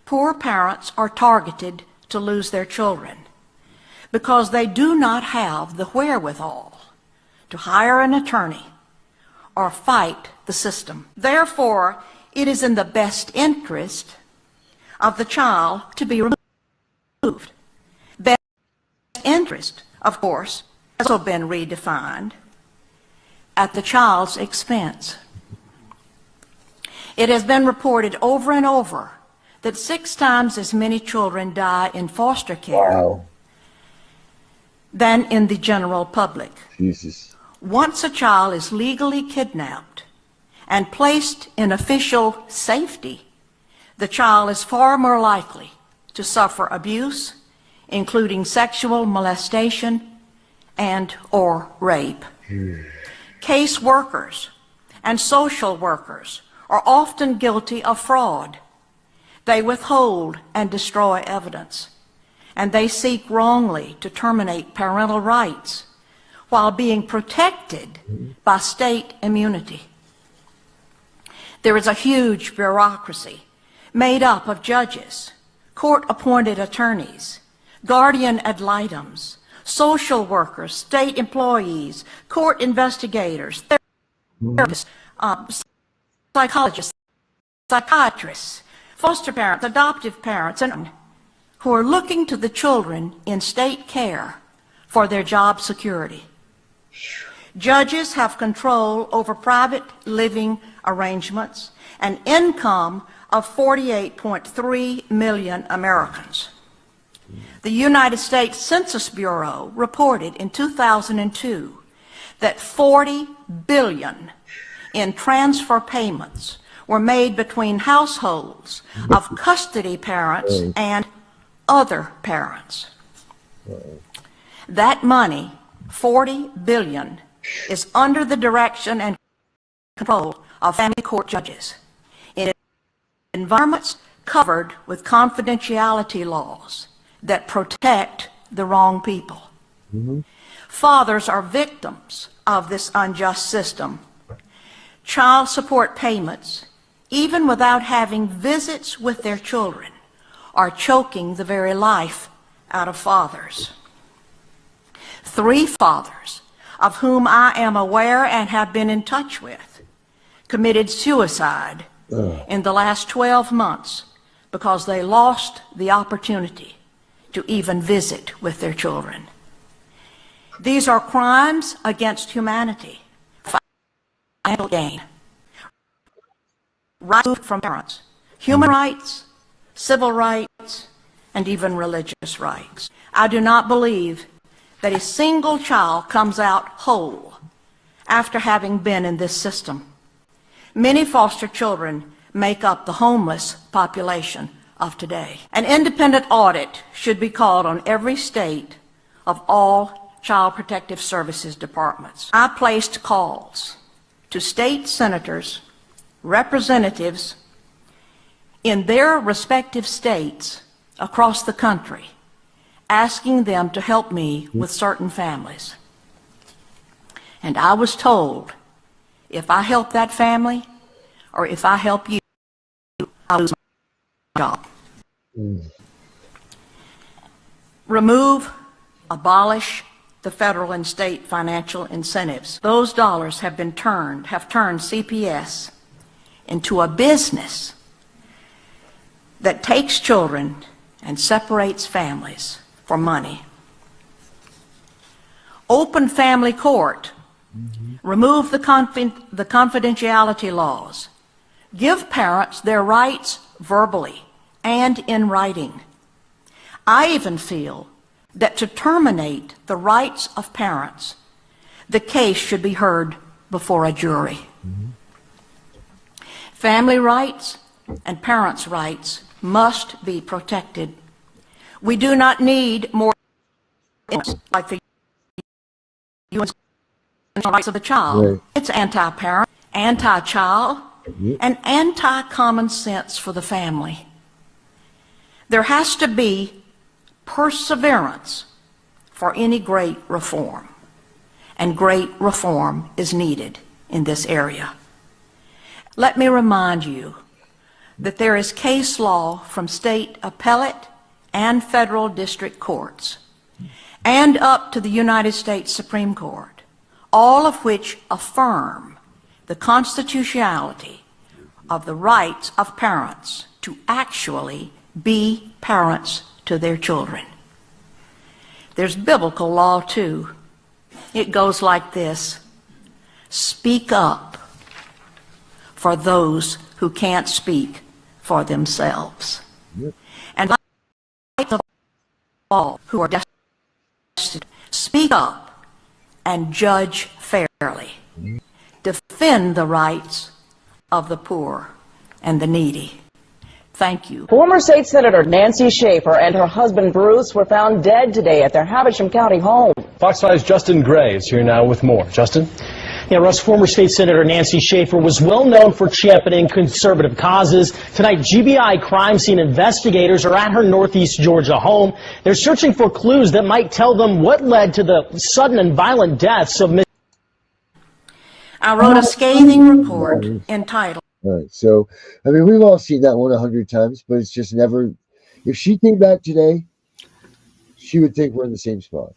poor parents are targeted to lose their children because they do not have the wherewithal to hire an attorney or fight the system. Therefore, it is in the best interest of the child to be removed. Best interest, of course, has also been redefined at the child's expense. It has been reported over and over that 6 times as many children die in foster care than in the general public. Jesus. Once a child is legally kidnapped and placed in official safety, the child is far more likely to suffer abuse, including sexual molestation and or rape. Case workers and social workers are often guilty of fraud. They withhold and destroy evidence, and they seek wrongly to terminate parental rights while being protected by state immunity. There is a huge bureaucracy made up of judges, court-appointed attorneys, guardian ad litems, social workers, state employees, court investigators, therapists, psychologists, psychiatrists, foster parents, adoptive parents, and who are looking to the children in state care for their job security. Judges have control over private living arrangements and income of 48.3 million Americans. The United States Census Bureau reported in 2002 that 40 billion in transfer payments were made between households of custody parents and other parents. That money, 40 billion, is under the direction and control of family court judges in environments covered with confidentiality laws that protect the wrong people. Fathers are victims of this unjust system. Child support payments, even without having visits with their children, are choking the very life out of fathers. 3 fathers, of whom I am aware and have been in touch with, committed suicide in the last 12 months because they lost the opportunity to even visit with their children. These are crimes against humanity, financial gain, rights from parents, human rights, civil rights, and even religious rights. I do not believe that a single child comes out whole after having been in this system. Many foster children make up the homeless population of today. An independent audit should be called on every state of all Child Protective Services departments. I placed calls to state senators, representatives in their respective states across the country, asking them to help me with certain families. And I was told, if I help that family, or if I help you, I'll lose my job. Remove, abolish the federal and state financial incentives. Those dollars have turned CPS into a business that takes children and separates families for money. Open family court. Remove the confidentiality laws. Give parents their rights verbally and in writing. I even feel that to terminate the rights of parents, the case should be heard before a jury. Family rights and parents' rights must be protected. We do not need more like the UN rights of the child. Right. It's anti-parent, anti-child, and anti-common sense for the family. There has to be perseverance for any great reform, and great reform is needed in this area. Let me remind you that there is case law from state appellate and federal district courts, and up to the United States Supreme Court, all of which affirm the constitutionality of the rights of parents to actually be parents to their children. There's biblical law too. It goes like this: speak up for those who can't speak for themselves. And like of all who are destitute, speak up and judge fairly. Defend the rights of the poor and the needy. Thank you. Former State Senator Nancy Schaefer and her husband Bruce were found dead today at their Havisham County home. Fox 5's Justin Gray is here now with more. Justin? Yeah, Russ, former State Senator Nancy Schaefer was well known for championing conservative causes. Tonight, GBI crime scene investigators are at her Northeast Georgia home. They're searching for clues that might tell them what led to the sudden and violent deaths of Miss. I wrote a scathing report entitled. All right, so, I mean, we've all seen that one 100 times, but it's just never, if she came back today, she would think we're in the same spot.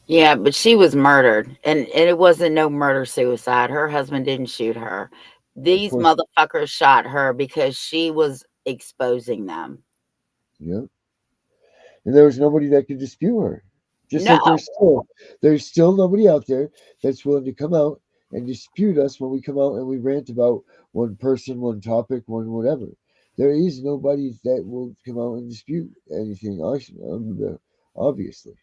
Yeah, but she was murdered, and it wasn't no murder-suicide. Her husband didn't shoot her. These motherfuckers shot her because she was exposing them. Yeah. And there was nobody that could dispute her. Just like there's still nobody out there that's willing to come out and dispute us when we come out and we rant about one person, one topic, one whatever. There is nobody that will come out and dispute anything, obviously.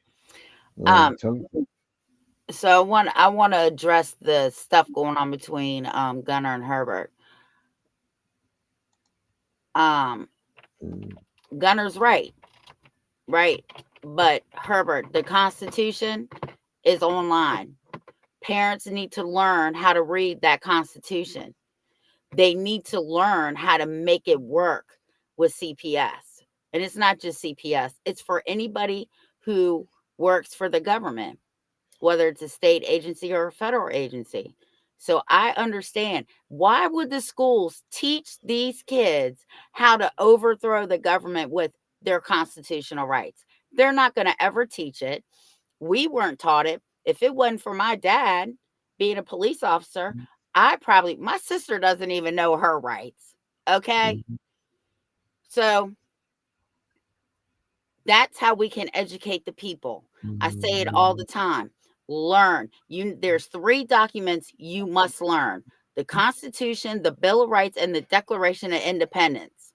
So I want to address the stuff going on between Gunner and Herbert. Gunner's right, but Herbert, the Constitution is online. Parents need to learn how to read that Constitution. They need to learn how to make it work with CPS. And it's not just CPS. It's for anybody who works for the government, whether it's a state agency or a federal agency. So I understand, why would the schools teach these kids how to overthrow the government with their constitutional rights? They're not going to ever teach it. We weren't taught it. If it wasn't for my dad being a police officer, my sister doesn't even know her rights. Okay. So that's how we can educate the people. I say it all the time. Learn. There's 3 documents you must learn: the Constitution, the Bill of Rights, and the Declaration of Independence.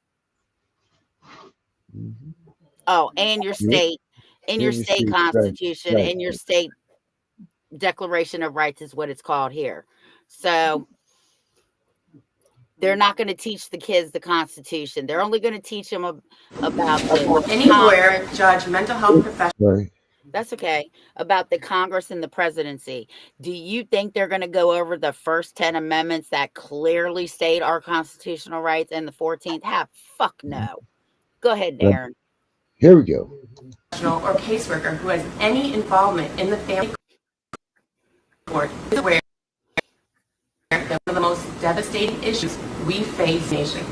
Oh, and your state, constitution, and your state Declaration of Rights is what it's called here. So They're not going to teach the kids the Constitution. They're only going to teach them about the Any lawyer, judge, mental health professional. Right. That's okay. About the Congress and the presidency. Do you think they're going to go over the first 10 amendments that clearly state our constitutional rights and the 14th? Fuck no. Go ahead, Darren. Here we go. Or caseworker who has any involvement in the family court is aware that one of the most devastating issues we face in the nation.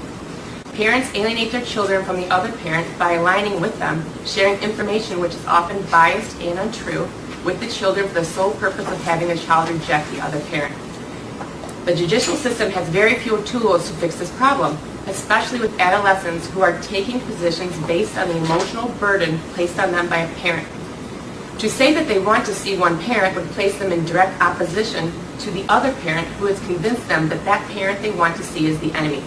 Parents alienate their children from the other parent by aligning with them, sharing information which is often biased and untrue with the children for the sole purpose of having the child reject the other parent. The judicial system has very few tools to fix this problem, especially with adolescents who are taking positions based on the emotional burden placed on them by a parent. To say that they want to see one parent would place them in direct opposition to the other parent who has convinced them that that parent they want to see is the enemy.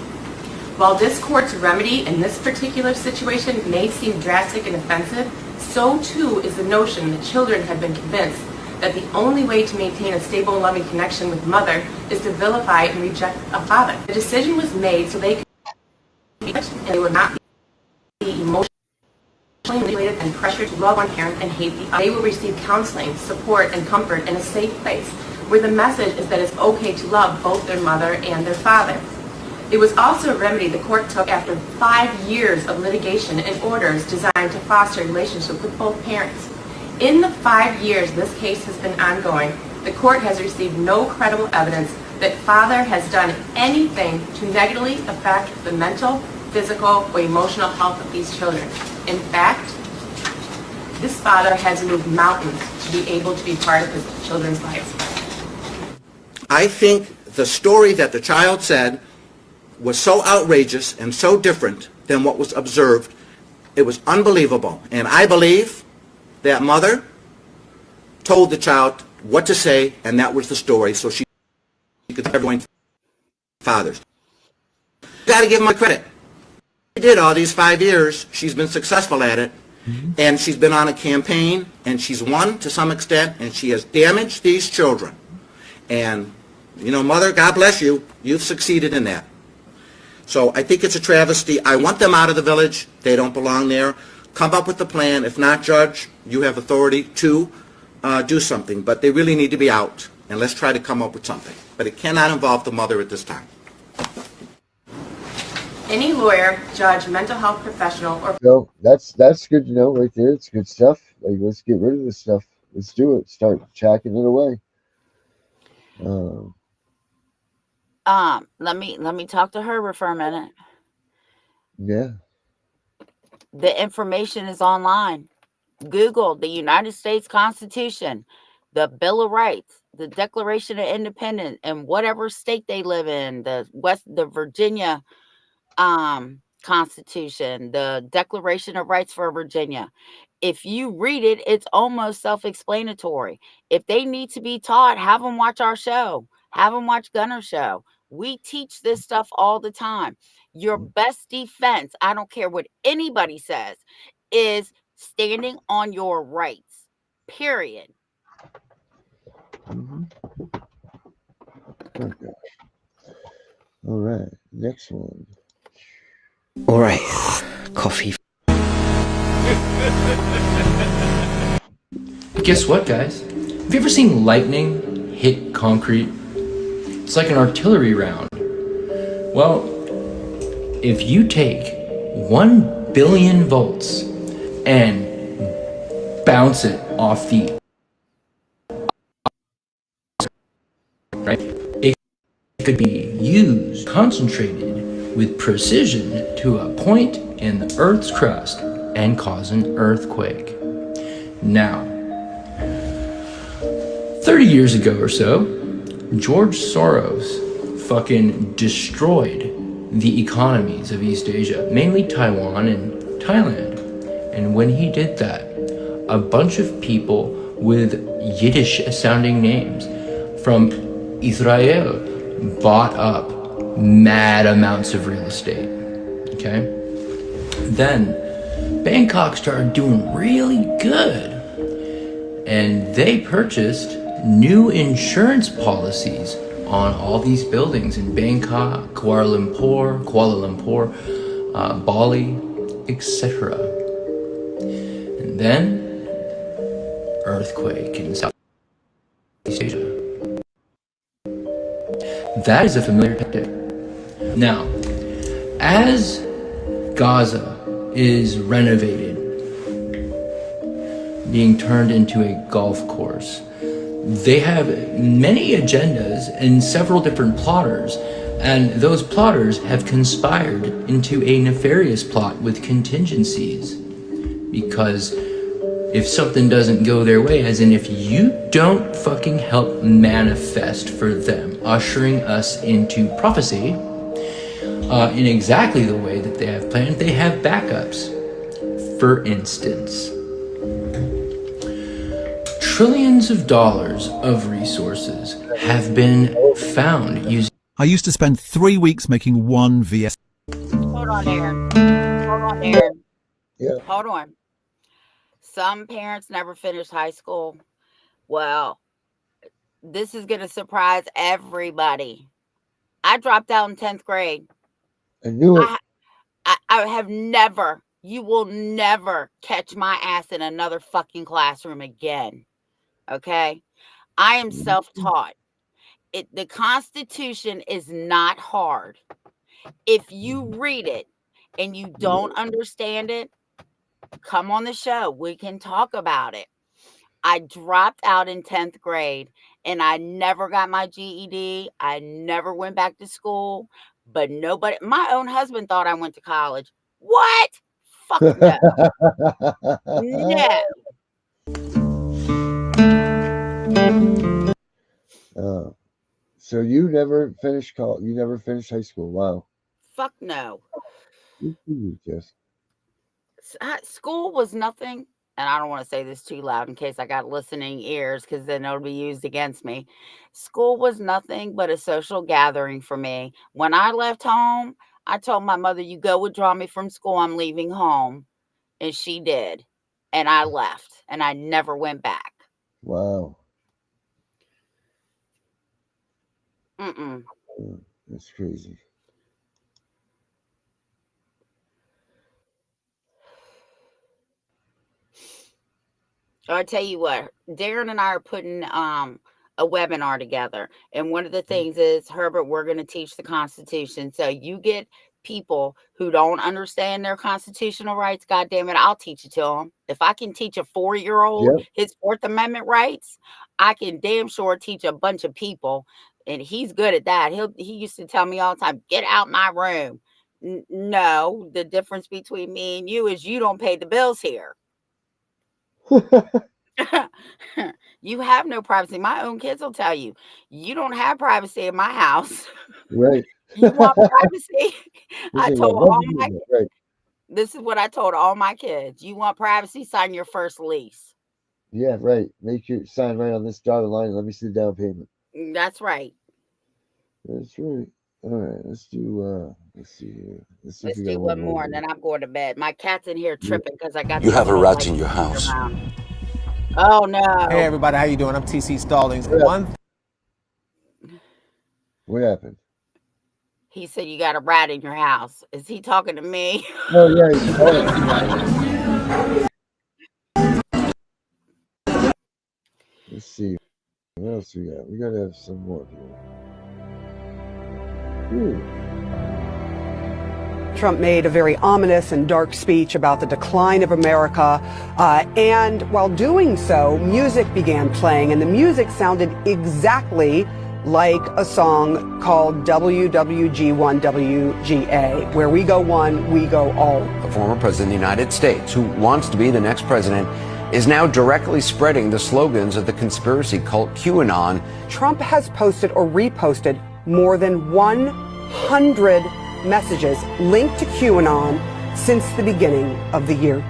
While this court's remedy in this particular situation may seem drastic and offensive, so too is the notion that children have been convinced that the only way to maintain a stable and loving connection with mother is to vilify and reject a father. The decision was made so they could be and they would not be emotionally manipulated and pressured to love one parent and hate the other. They will receive counseling, support, and comfort in a safe place where the message is that it's okay to love both their mother and their father. It was also a remedy the court took after 5 years of litigation and orders designed to foster a relationship with both parents. In the 5 years this case has been ongoing, the court has received no credible evidence that father has done anything to negatively affect the mental, physical, or emotional health of these children. In fact, this father has moved mountains to be able to be part of his children's lives. I think the story that the child said was so outrageous and so different than what was observed. It was unbelievable. And I believe that mother told the child what to say, and that was the story, so she could join fathers. Got to give my credit. She did all these 5 years. She's been successful at it, and she's been on a campaign, and she's won to some extent, and she has damaged these children. And, you know, mother, God bless you. You've succeeded in that. So I think it's a travesty. I want them out of the village. They don't belong there. Come up with a plan. If not, Judge, you have authority to do something. But they really need to be out. And let's try to come up with something. But it cannot involve the mother at this time. Any lawyer, judge, mental health professional, or... So that's good to know right there. It's good stuff. Like, let's get rid of this stuff. Let's do it. Start chacking it away. Let me talk to her for a minute. Yeah. The information is online. Google the United States Constitution, the Bill of Rights, the Declaration of Independence, and whatever state they live in, the Virginia Constitution, the Declaration of Rights for Virginia. If you read it, it's almost self-explanatory. If they need to be taught, have them watch our show. Have them watch Gunner's show. We teach this stuff all the time. Your best defense, I don't care what anybody says, is standing on your rights. Period. Okay. All right. Next one. All right. Coffee. Guess what, guys? Have you ever seen lightning hit concrete? It's like an artillery round. Well, if you take 1 billion volts and bounce it off the right, it could be used, concentrated with precision to a point in the Earth's crust and cause an earthquake. Now, 30 years ago or so, George Soros fucking destroyed the economies of East Asia, mainly Taiwan and Thailand. And when he did that, a bunch of people with Yiddish-sounding names from Israel bought up mad amounts of real estate, okay? Then Bangkok started doing really good, and they purchased new insurance policies on all these buildings in Bangkok, Kuala Lumpur, Bali, etc. And then, earthquake in Southeast Asia. That is a familiar tactic. Now, as Gaza is renovated, being turned into a golf course, they have many agendas and several different plotters, and those plotters have conspired into a nefarious plot with contingencies. Because if something doesn't go their way, as in if you don't fucking help manifest for them, ushering us into prophecy in exactly the way that they have planned, they have backups. For instance, trillions of dollars of resources have been found using... I used to spend 3 weeks making one VS. Hold on, Aaron. Hold on, Aaron. Yeah. Hold on. Some parents never finished high school. Well, this is going to surprise everybody. I dropped out in 10th grade. I knew it. I have never, you will never catch my ass in another fucking classroom again. Okay? I am self-taught. The Constitution is not hard. If you read it and you don't understand it, come on the show. We can talk about it. I dropped out in 10th grade and I never got my GED. I never went back to school, but nobody, my own husband thought I went to college. What? Fuck no. No. So you never finished college? You never finished high school? Wow. Fuck no. Yes. School was nothing, and I don't want to say this too loud in case I got listening ears, because then it'll be used against me. School was nothing but a social gathering for me. When I left home, I told my mother, you go withdraw me from school, I'm leaving home. And she did. And I left, and I never went back. Wow. That's crazy. I'll tell you what, Darren and I are putting a webinar together. And one of the things is, Herbert, we're going to teach the Constitution. So you get people who don't understand their constitutional rights, God damn it, I'll teach it to them. If I can teach a 4-year-old his Fourth Amendment rights, I can damn sure teach a bunch of people. And he's good at that. He used to tell me all the time, get out my room. No, the difference between me and you is you don't pay the bills here. You have no privacy. My own kids will tell you, you don't have privacy in my house. Right. You want privacy? I told all my kids. Right. This is what I told all my kids. You want privacy? Sign your first lease. Yeah, right. Make your sign right on this dotted line and let me see the down payment. That's right. That's right. All right, let's do let's see here. Let's do one more, and then I'm going to bed. My cat's in here tripping because I got you have a rat in your house. Oh no. Hey everybody, how you doing? I'm TC Stallings. What happened? He said you got a rat in your house. Is he talking to me? Oh yeah. Let's see. What else we got? We gotta have some more here. Trump made a very ominous and dark speech about the decline of America. And while doing so, music began playing, and the music sounded exactly like a song called WWG1WGA, where we go one, we go all. The former president of the United States, who wants to be the next president, is now directly spreading the slogans of the conspiracy cult QAnon. Trump has posted or reposted more than 100 messages linked to QAnon since the beginning of the year.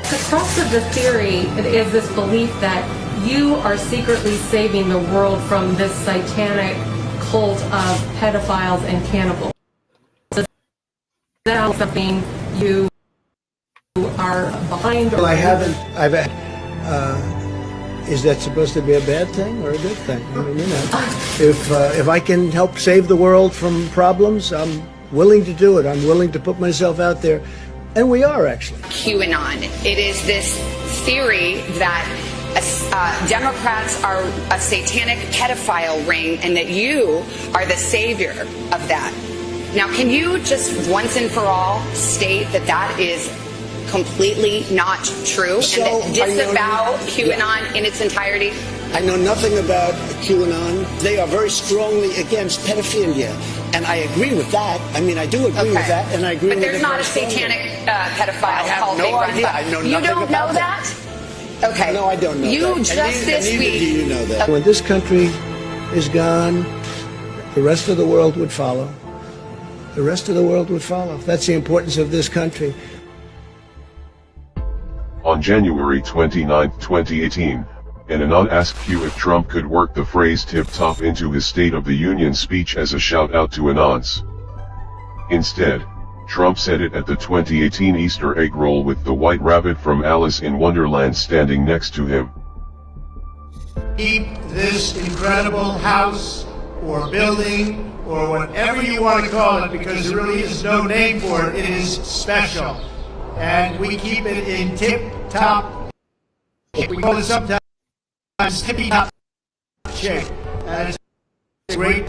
The crux of the theory is this belief that you are secretly saving the world from this satanic cult of pedophiles and cannibals. Is that something you are behind? Well, I haven't. I've had Is that supposed to be a bad thing or a good thing? I mean, you know, if I can help save the world from problems, I'm willing to do it. I'm willing to put myself out there, and we are actually. QAnon. It is this theory that Democrats are a satanic pedophile ring, and that you are the savior of that. Now, can you just once and for all state that that is completely not true, So, and that disavow QAnon in its entirety? I know nothing about QAnon. They are very strongly against pedophilia, and I agree with that. I mean, I do agree with that, and I agree with it. But there's not very a satanic pedophile I have cult no being run idea. by- I know You nothing don't know about that? Okay. No, I don't know You that. just and this neither week. do you know that. When this country is gone, the rest of the world would follow. The rest of the world would follow. That's the importance of this country. On January 29, 2018, an anon asked Q if Trump could work the phrase tip-top into his State of the Union speech as a shout-out to anons. Instead, Trump said it at the 2018 Easter egg roll with the white rabbit from Alice in Wonderland standing next to him. Keep this incredible house or building or whatever you want to call it, because there really is no name for it. It is special. And we keep it in tip-top, we call it sometimes tippy-top shape. And it's great.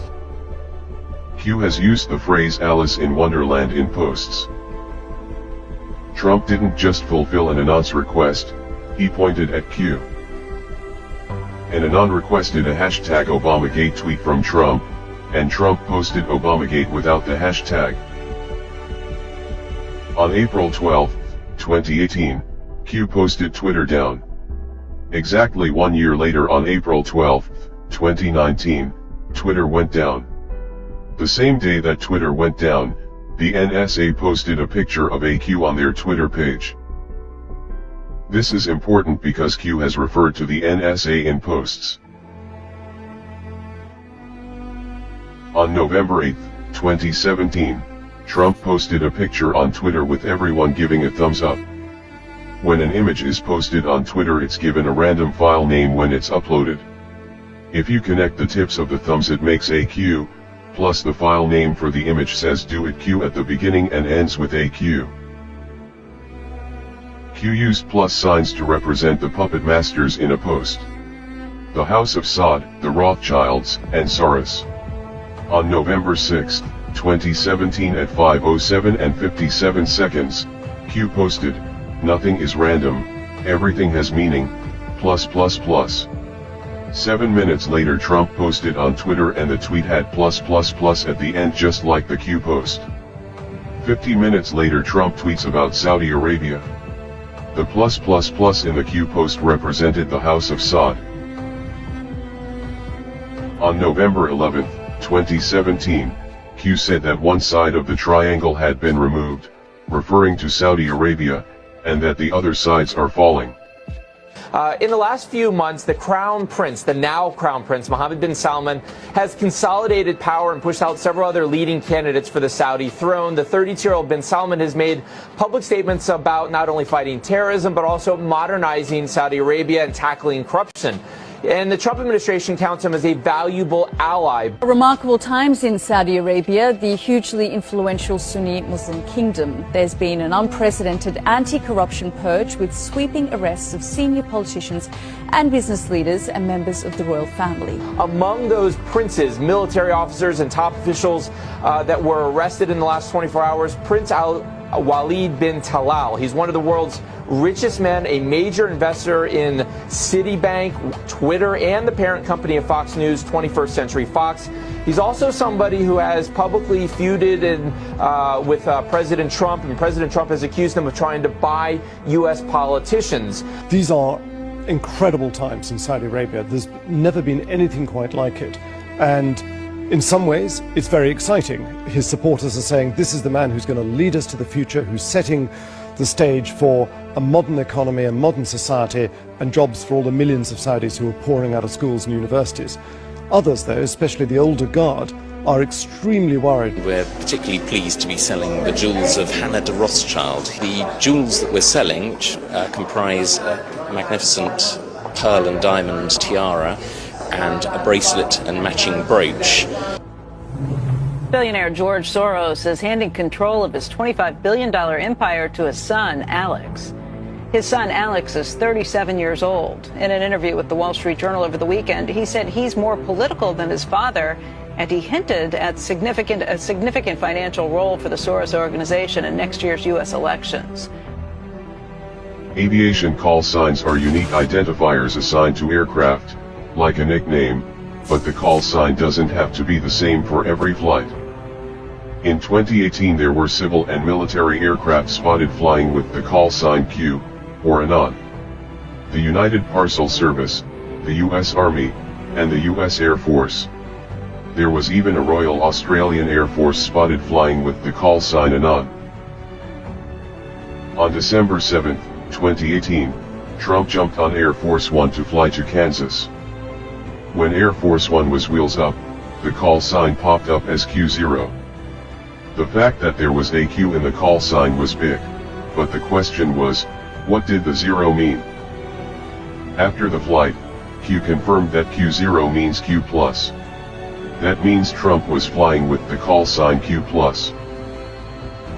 Q has used the phrase Alice in Wonderland in posts. Trump didn't just fulfill an anon's request, he pointed at Q. An anon requested a hashtag Obamagate tweet from Trump, and Trump posted Obamagate without the hashtag. On April 12, 2018, Q posted Twitter down. Exactly 1 year later, on April 12, 2019, Twitter went down. The same day that Twitter went down, the NSA posted a picture of a Q on their Twitter page. This is important because Q has referred to the NSA in posts. On November 8, 2017, Trump posted a picture on Twitter with everyone giving a thumbs up. When an image is posted on Twitter, it's given a random file name when it's uploaded. If you connect the tips of the thumbs, it makes a Q, plus the file name for the image says do it Q at the beginning and ends with a Q. Q used plus signs to represent the puppet masters in a post. The House of Saud, the Rothschilds, and Soros. On November 6, 2017 at 5:07 and 57 seconds, Q posted, "Nothing is random, everything has meaning, plus plus plus." 7 minutes later, Trump posted on Twitter and the tweet had plus plus plus at the end, just like the Q post. 50 minutes later, Trump tweets about Saudi Arabia. The plus plus plus in the Q post represented the House of Saud. On November 11, 2017, Q said that one side of the triangle had been removed, referring to Saudi Arabia, and that the other sides are falling. In the last few months, the Crown Prince, the now Crown Prince, Mohammed bin Salman, has consolidated power and pushed out several other leading candidates for the Saudi throne. The 32-year-old bin Salman has made public statements about not only fighting terrorism, but also modernizing Saudi Arabia and tackling corruption. And the Trump administration counts him as a valuable ally. Remarkable times in Saudi Arabia, the hugely influential Sunni Muslim kingdom. There's been an unprecedented anti-corruption purge with sweeping arrests of senior politicians and business leaders and members of the royal family. Among those princes, military officers and top officials that were arrested in the last 24 hours, Prince Walid bin Talal. He's one of the world's richest men, a major investor in Citibank, Twitter, and the parent company of Fox News, 21st Century Fox. He's also somebody who has publicly feuded with President Trump, and President Trump has accused him of trying to buy U.S. politicians. These are incredible times in Saudi Arabia. There's never been anything quite like it. And in some ways, it's very exciting. His supporters are saying this is the man who's going to lead us to the future, who's setting the stage for a modern economy, a modern society, and jobs for all the millions of Saudis who are pouring out of schools and universities. Others, though, especially the older guard, are extremely worried. We're particularly pleased to be selling the jewels of Hannah de Rothschild. The jewels that we're selling, which comprise a magnificent pearl and diamond tiara and a bracelet and matching brooch. Billionaire George Soros is handing control of his $25 billion empire to his son, Alex. His son, Alex, is 37 years old. In an interview with the Wall Street Journal over the weekend, he said he's more political than his father, and he hinted at a significant financial role for the Soros organization in next year's U.S. elections. Aviation call signs are unique identifiers assigned to aircraft, like a nickname, but the call sign doesn't have to be the same for every flight. In 2018 there were civil and military aircraft spotted flying with the call sign Q, or anon. The United Parcel Service, the U.S. Army, and the U.S. Air Force. There was even a Royal Australian Air Force spotted flying with the call sign anon. On December 7, 2018, Trump jumped on Air Force One to fly to Kansas. When Air Force One was wheels up, the call sign popped up as Q0. The fact that there was a Q in the call sign was big, but the question was, what did the 0 mean? After the flight, Q confirmed that Q0 means Q+. That means Trump was flying with the call sign Q+.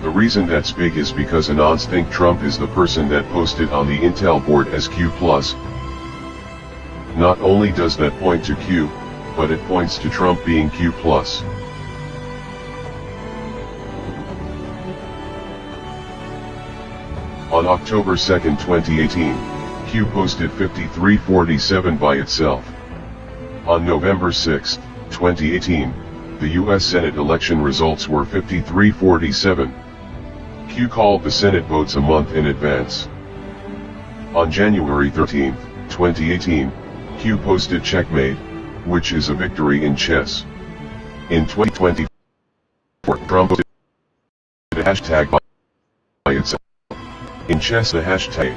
The reason that's big is because anons think Trump is the person that posted on the Intel board as Q+. Not only does that point to Q, but it points to Trump being Q+. On October 2, 2018, Q posted 5347 by itself. On November 6, 2018, the U.S. Senate election results were 5347. Q called the Senate votes a month in advance. On January 13, 2018, Q posted checkmate, which is a victory in chess. In 2024, Trump posted a hashtag by itself. In chess the hashtag.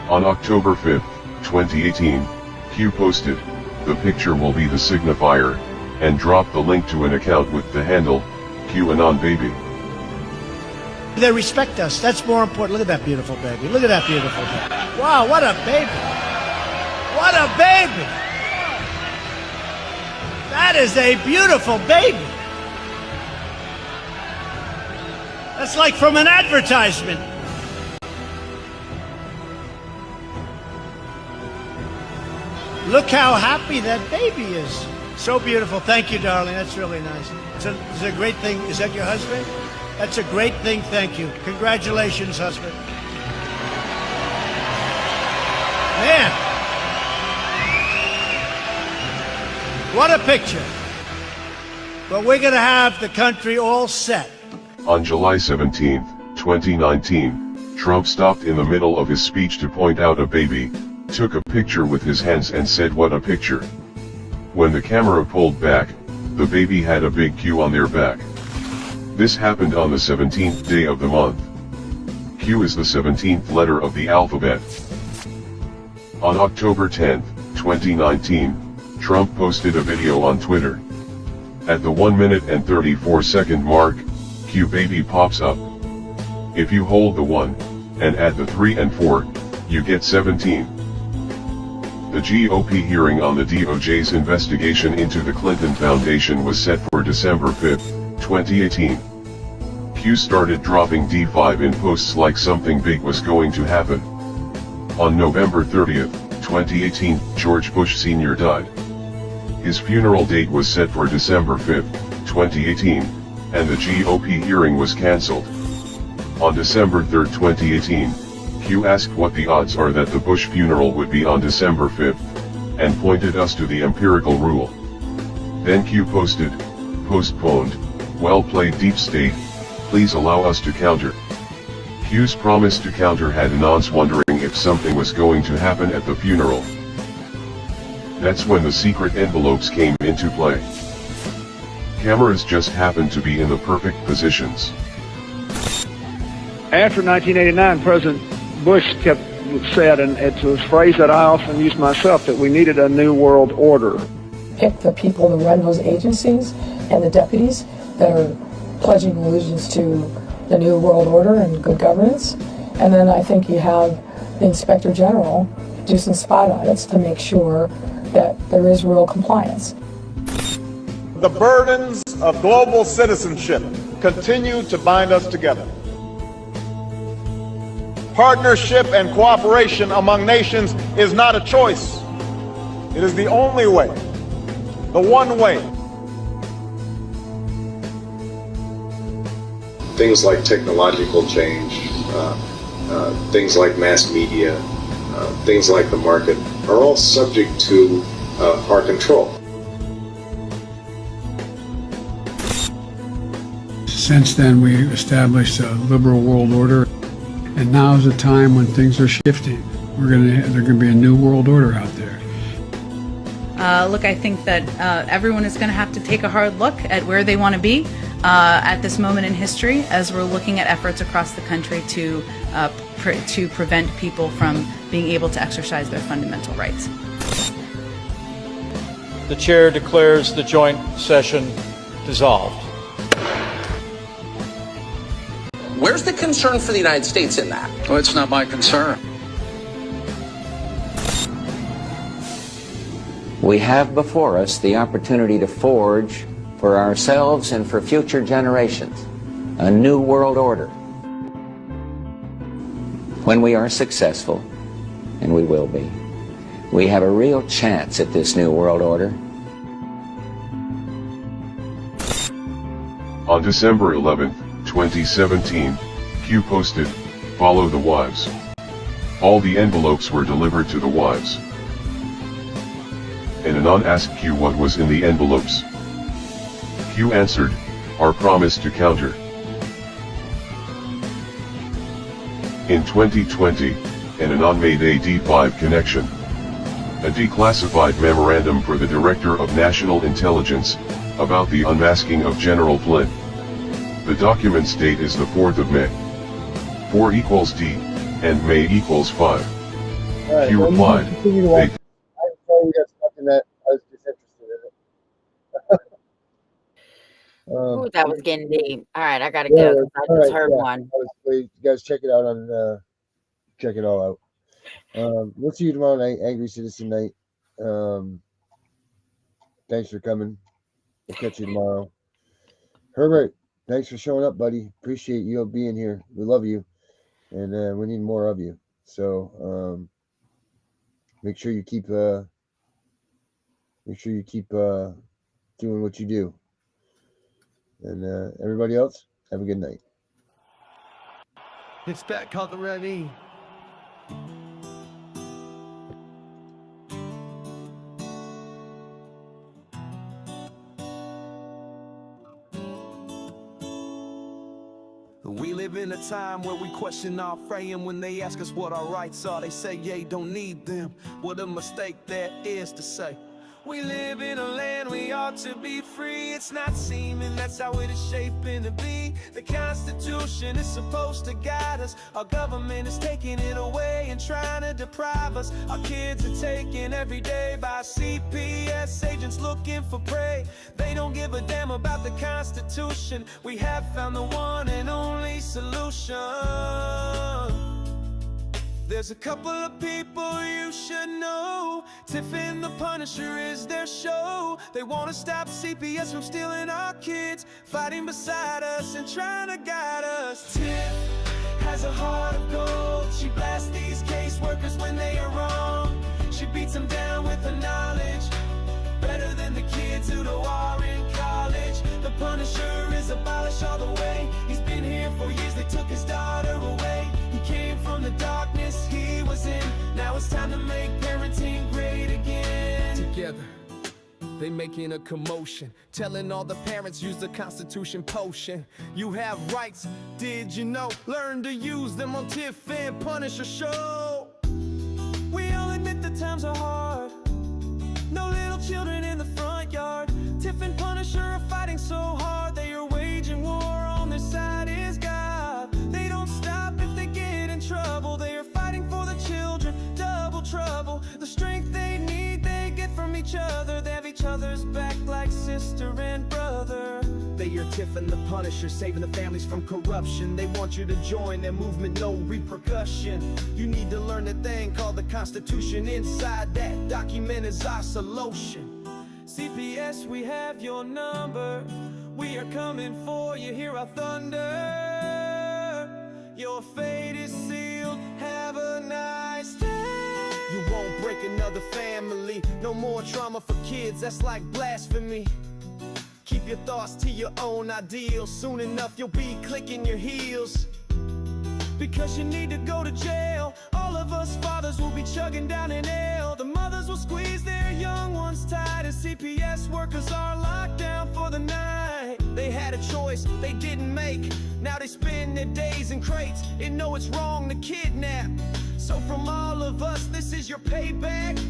On October 5, 2018, Q posted, the picture will be the signifier, and dropped the link to an account with the handle, QAnon baby. They respect us. That's more important. Look at that beautiful baby. Look at that beautiful baby. Wow, what a baby. What a baby. That is a beautiful baby. That's like from an advertisement. Look how happy that baby is. So beautiful. Thank you, darling. That's really nice. It's a great thing. Is that your husband? That's a great thing. Thank you. Congratulations, husband. Man. What a picture. But we're going to have the country all set. On July 17, 2019, Trump stopped in the middle of his speech to point out a baby, took a picture with his hands and said, "What a picture." When the camera pulled back, the baby had a big Q on their back. This happened on the 17th day of the month. Q is the 17th letter of the alphabet. On October 10, 2019, Trump posted a video on Twitter. At the 1 minute and 34 second mark, Q baby pops up. If you hold the 1, and add the 3 and 4, you get 17. The GOP hearing on the DOJ's investigation into the Clinton Foundation was set for December 5, 2018. Q started dropping D5 in posts like something big was going to happen. On November 30, 2018, George Bush Sr. died. His funeral date was set for December 5, 2018, and the GOP hearing was cancelled. On December 3, 2018, Q asked what the odds are that the Bush funeral would be on December 5th, and pointed us to the empirical rule. Then Q posted, "Postponed, well played deep state, please allow us to counter." Q's promise to counter had anons wondering if something was going to happen at the funeral. That's when the secret envelopes came into play. Cameras just happened to be in the perfect positions. After 1989, President Bush said, and it's a phrase that I often use myself, that we needed a new world order. Pick the people to run those agencies and the deputies that are pledging allegiance to the new world order and good governance. And then I think you have the Inspector General do some spot audits to make sure that there is real compliance. The burdens of global citizenship continue to bind us together. Partnership and cooperation among nations is not a choice. It is the only way, the one way. Things like technological change, things like mass media, things like the market are all subject to our control. Since then, we established a liberal world order, and now is a time when things are shifting. There's going to be a new world order out there. Look, I think that everyone is going to have to take a hard look at where they want to be at this moment in history, as we're looking at efforts across the country to prevent people from being able to exercise their fundamental rights. The chair declares the joint session dissolved. Where's the concern for the United States in that? Well, it's not my concern. We have before us the opportunity to forge for ourselves and for future generations a new world order. When we are successful, and we will be, we have a real chance at this new world order. On December 11th, 2017, Q posted, "Follow the wives." All the envelopes were delivered to the wives. And Anon asked Q what was in the envelopes. Q answered, "Our promise to counter." In 2020, Anon made a D5 connection, a declassified memorandum for the Director of National Intelligence, about the unmasking of General Flynn. The document's date is the 4th of May. 4 equals D, and May equals 5. Right, Q replied, I'm sorry we got stuck in that. I was disinterested in it. Ooh, that was getting deep. All right, I gotta go. I just heard one. You guys check it out on check it all out. We'll see you tomorrow night, Angry Citizen Night. Thanks for coming. We'll catch you tomorrow. Herbert, thanks for showing up, buddy. Appreciate you being here. We love you, and we need more of you. So make sure you keep doing what you do. And everybody else, have a good night. It's back called the Ready. We live in a time where we question our frame. When they ask us what our rights are, they say, yeah, don't need them. What a mistake that is to say. We live in a land we ought to be free. It's not seeming that's how it is shaping to be. The Constitution is supposed to guide us. Our government is taking it away and trying to deprive us. Our kids are taken every day by CPS agents looking for prey. They don't give a damn about the Constitution. We have found the one and only solution. There's a couple of people you should know. Tiff and The Punisher is their show. They want to stop CPS from stealing our kids, fighting beside us and trying to guide us. Tiff has a heart of gold. She blasts these caseworkers when they are wrong. She beats them down with her knowledge, better than the kids who are in college. The Punisher is abolished all the way. He's been here for years, they took his daughter away. He came from the darkness he was in. Now it's time to make parenting great again. Together, they making a commotion, telling all the parents use the Constitution potion. You have rights, did you know? Learn to use them on Tiff and Punisher show. We all admit the times are hard. No little children in the front yard. Tiff and Punisher are fighting so hard. They are waging war, on their side is God. They don't stop if they get in trouble. They are fighting for the children, double trouble. The strength they need, they get from each other. They have each other's back like sister and brother. They are Tiff and The Punisher, saving the families from corruption. They want you to join their movement, no repercussion. You need to learn the thing called the Constitution. Inside that document is our solution. CPS, we have your number. We are coming for you, hear our thunder. Your fate is sealed, have a nice day. You won't break another family, no more trauma for kids, that's like blasphemy. Keep your thoughts to your own ideals, soon enough you'll be clicking your heels. Because you need to go to jail, all of us fathers will be chugging down an ale. The mothers will squeeze their young ones tight, and CPS workers are locked down for the night. They had a choice they didn't make, now they spend their days in crates and know it's wrong to kidnap. So from all of us, this is your payback.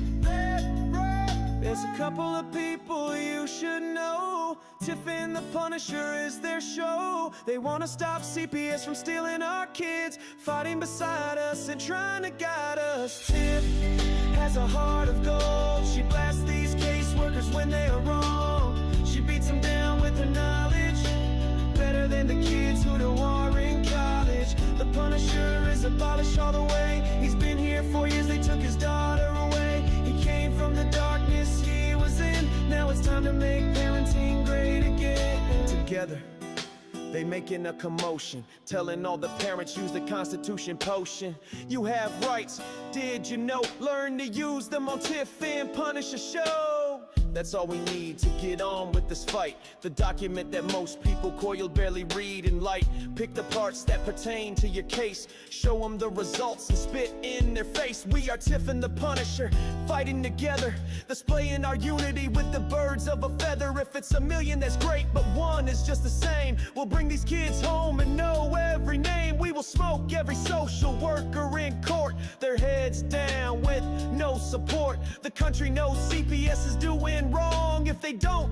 There's a couple of people you should know. Tiff and The Punisher is their show. They wanna stop CPS from stealing our kids, fighting beside us and trying to guide us. Tiff has a heart of gold. She blasts these caseworkers when they are wrong. She beats them down with her knowledge, better than the kids who do war in college. The Punisher is abolished all the way. He's been here 4 years, they took his daughter away. He came from the darkness he was in. Now it's time to make parenting great again. Together they making a commotion, telling all the parents use the Constitution potion. You have rights, did you know? Learn to use them on Tiff and Punisher show. That's all we need to get on with this fight. The document that most people call you'll barely read in light. Pick the parts that pertain to your case, show them the results and spit in their face. We are Tiff and The Punisher, fighting together, displaying our unity with the birds of a feather. If it's a million, that's great, but one is just the same. We'll bring these kids home and know every name. We will smoke every social worker in court, their heads down with no support. The country knows CPS is doing wrong. If they don't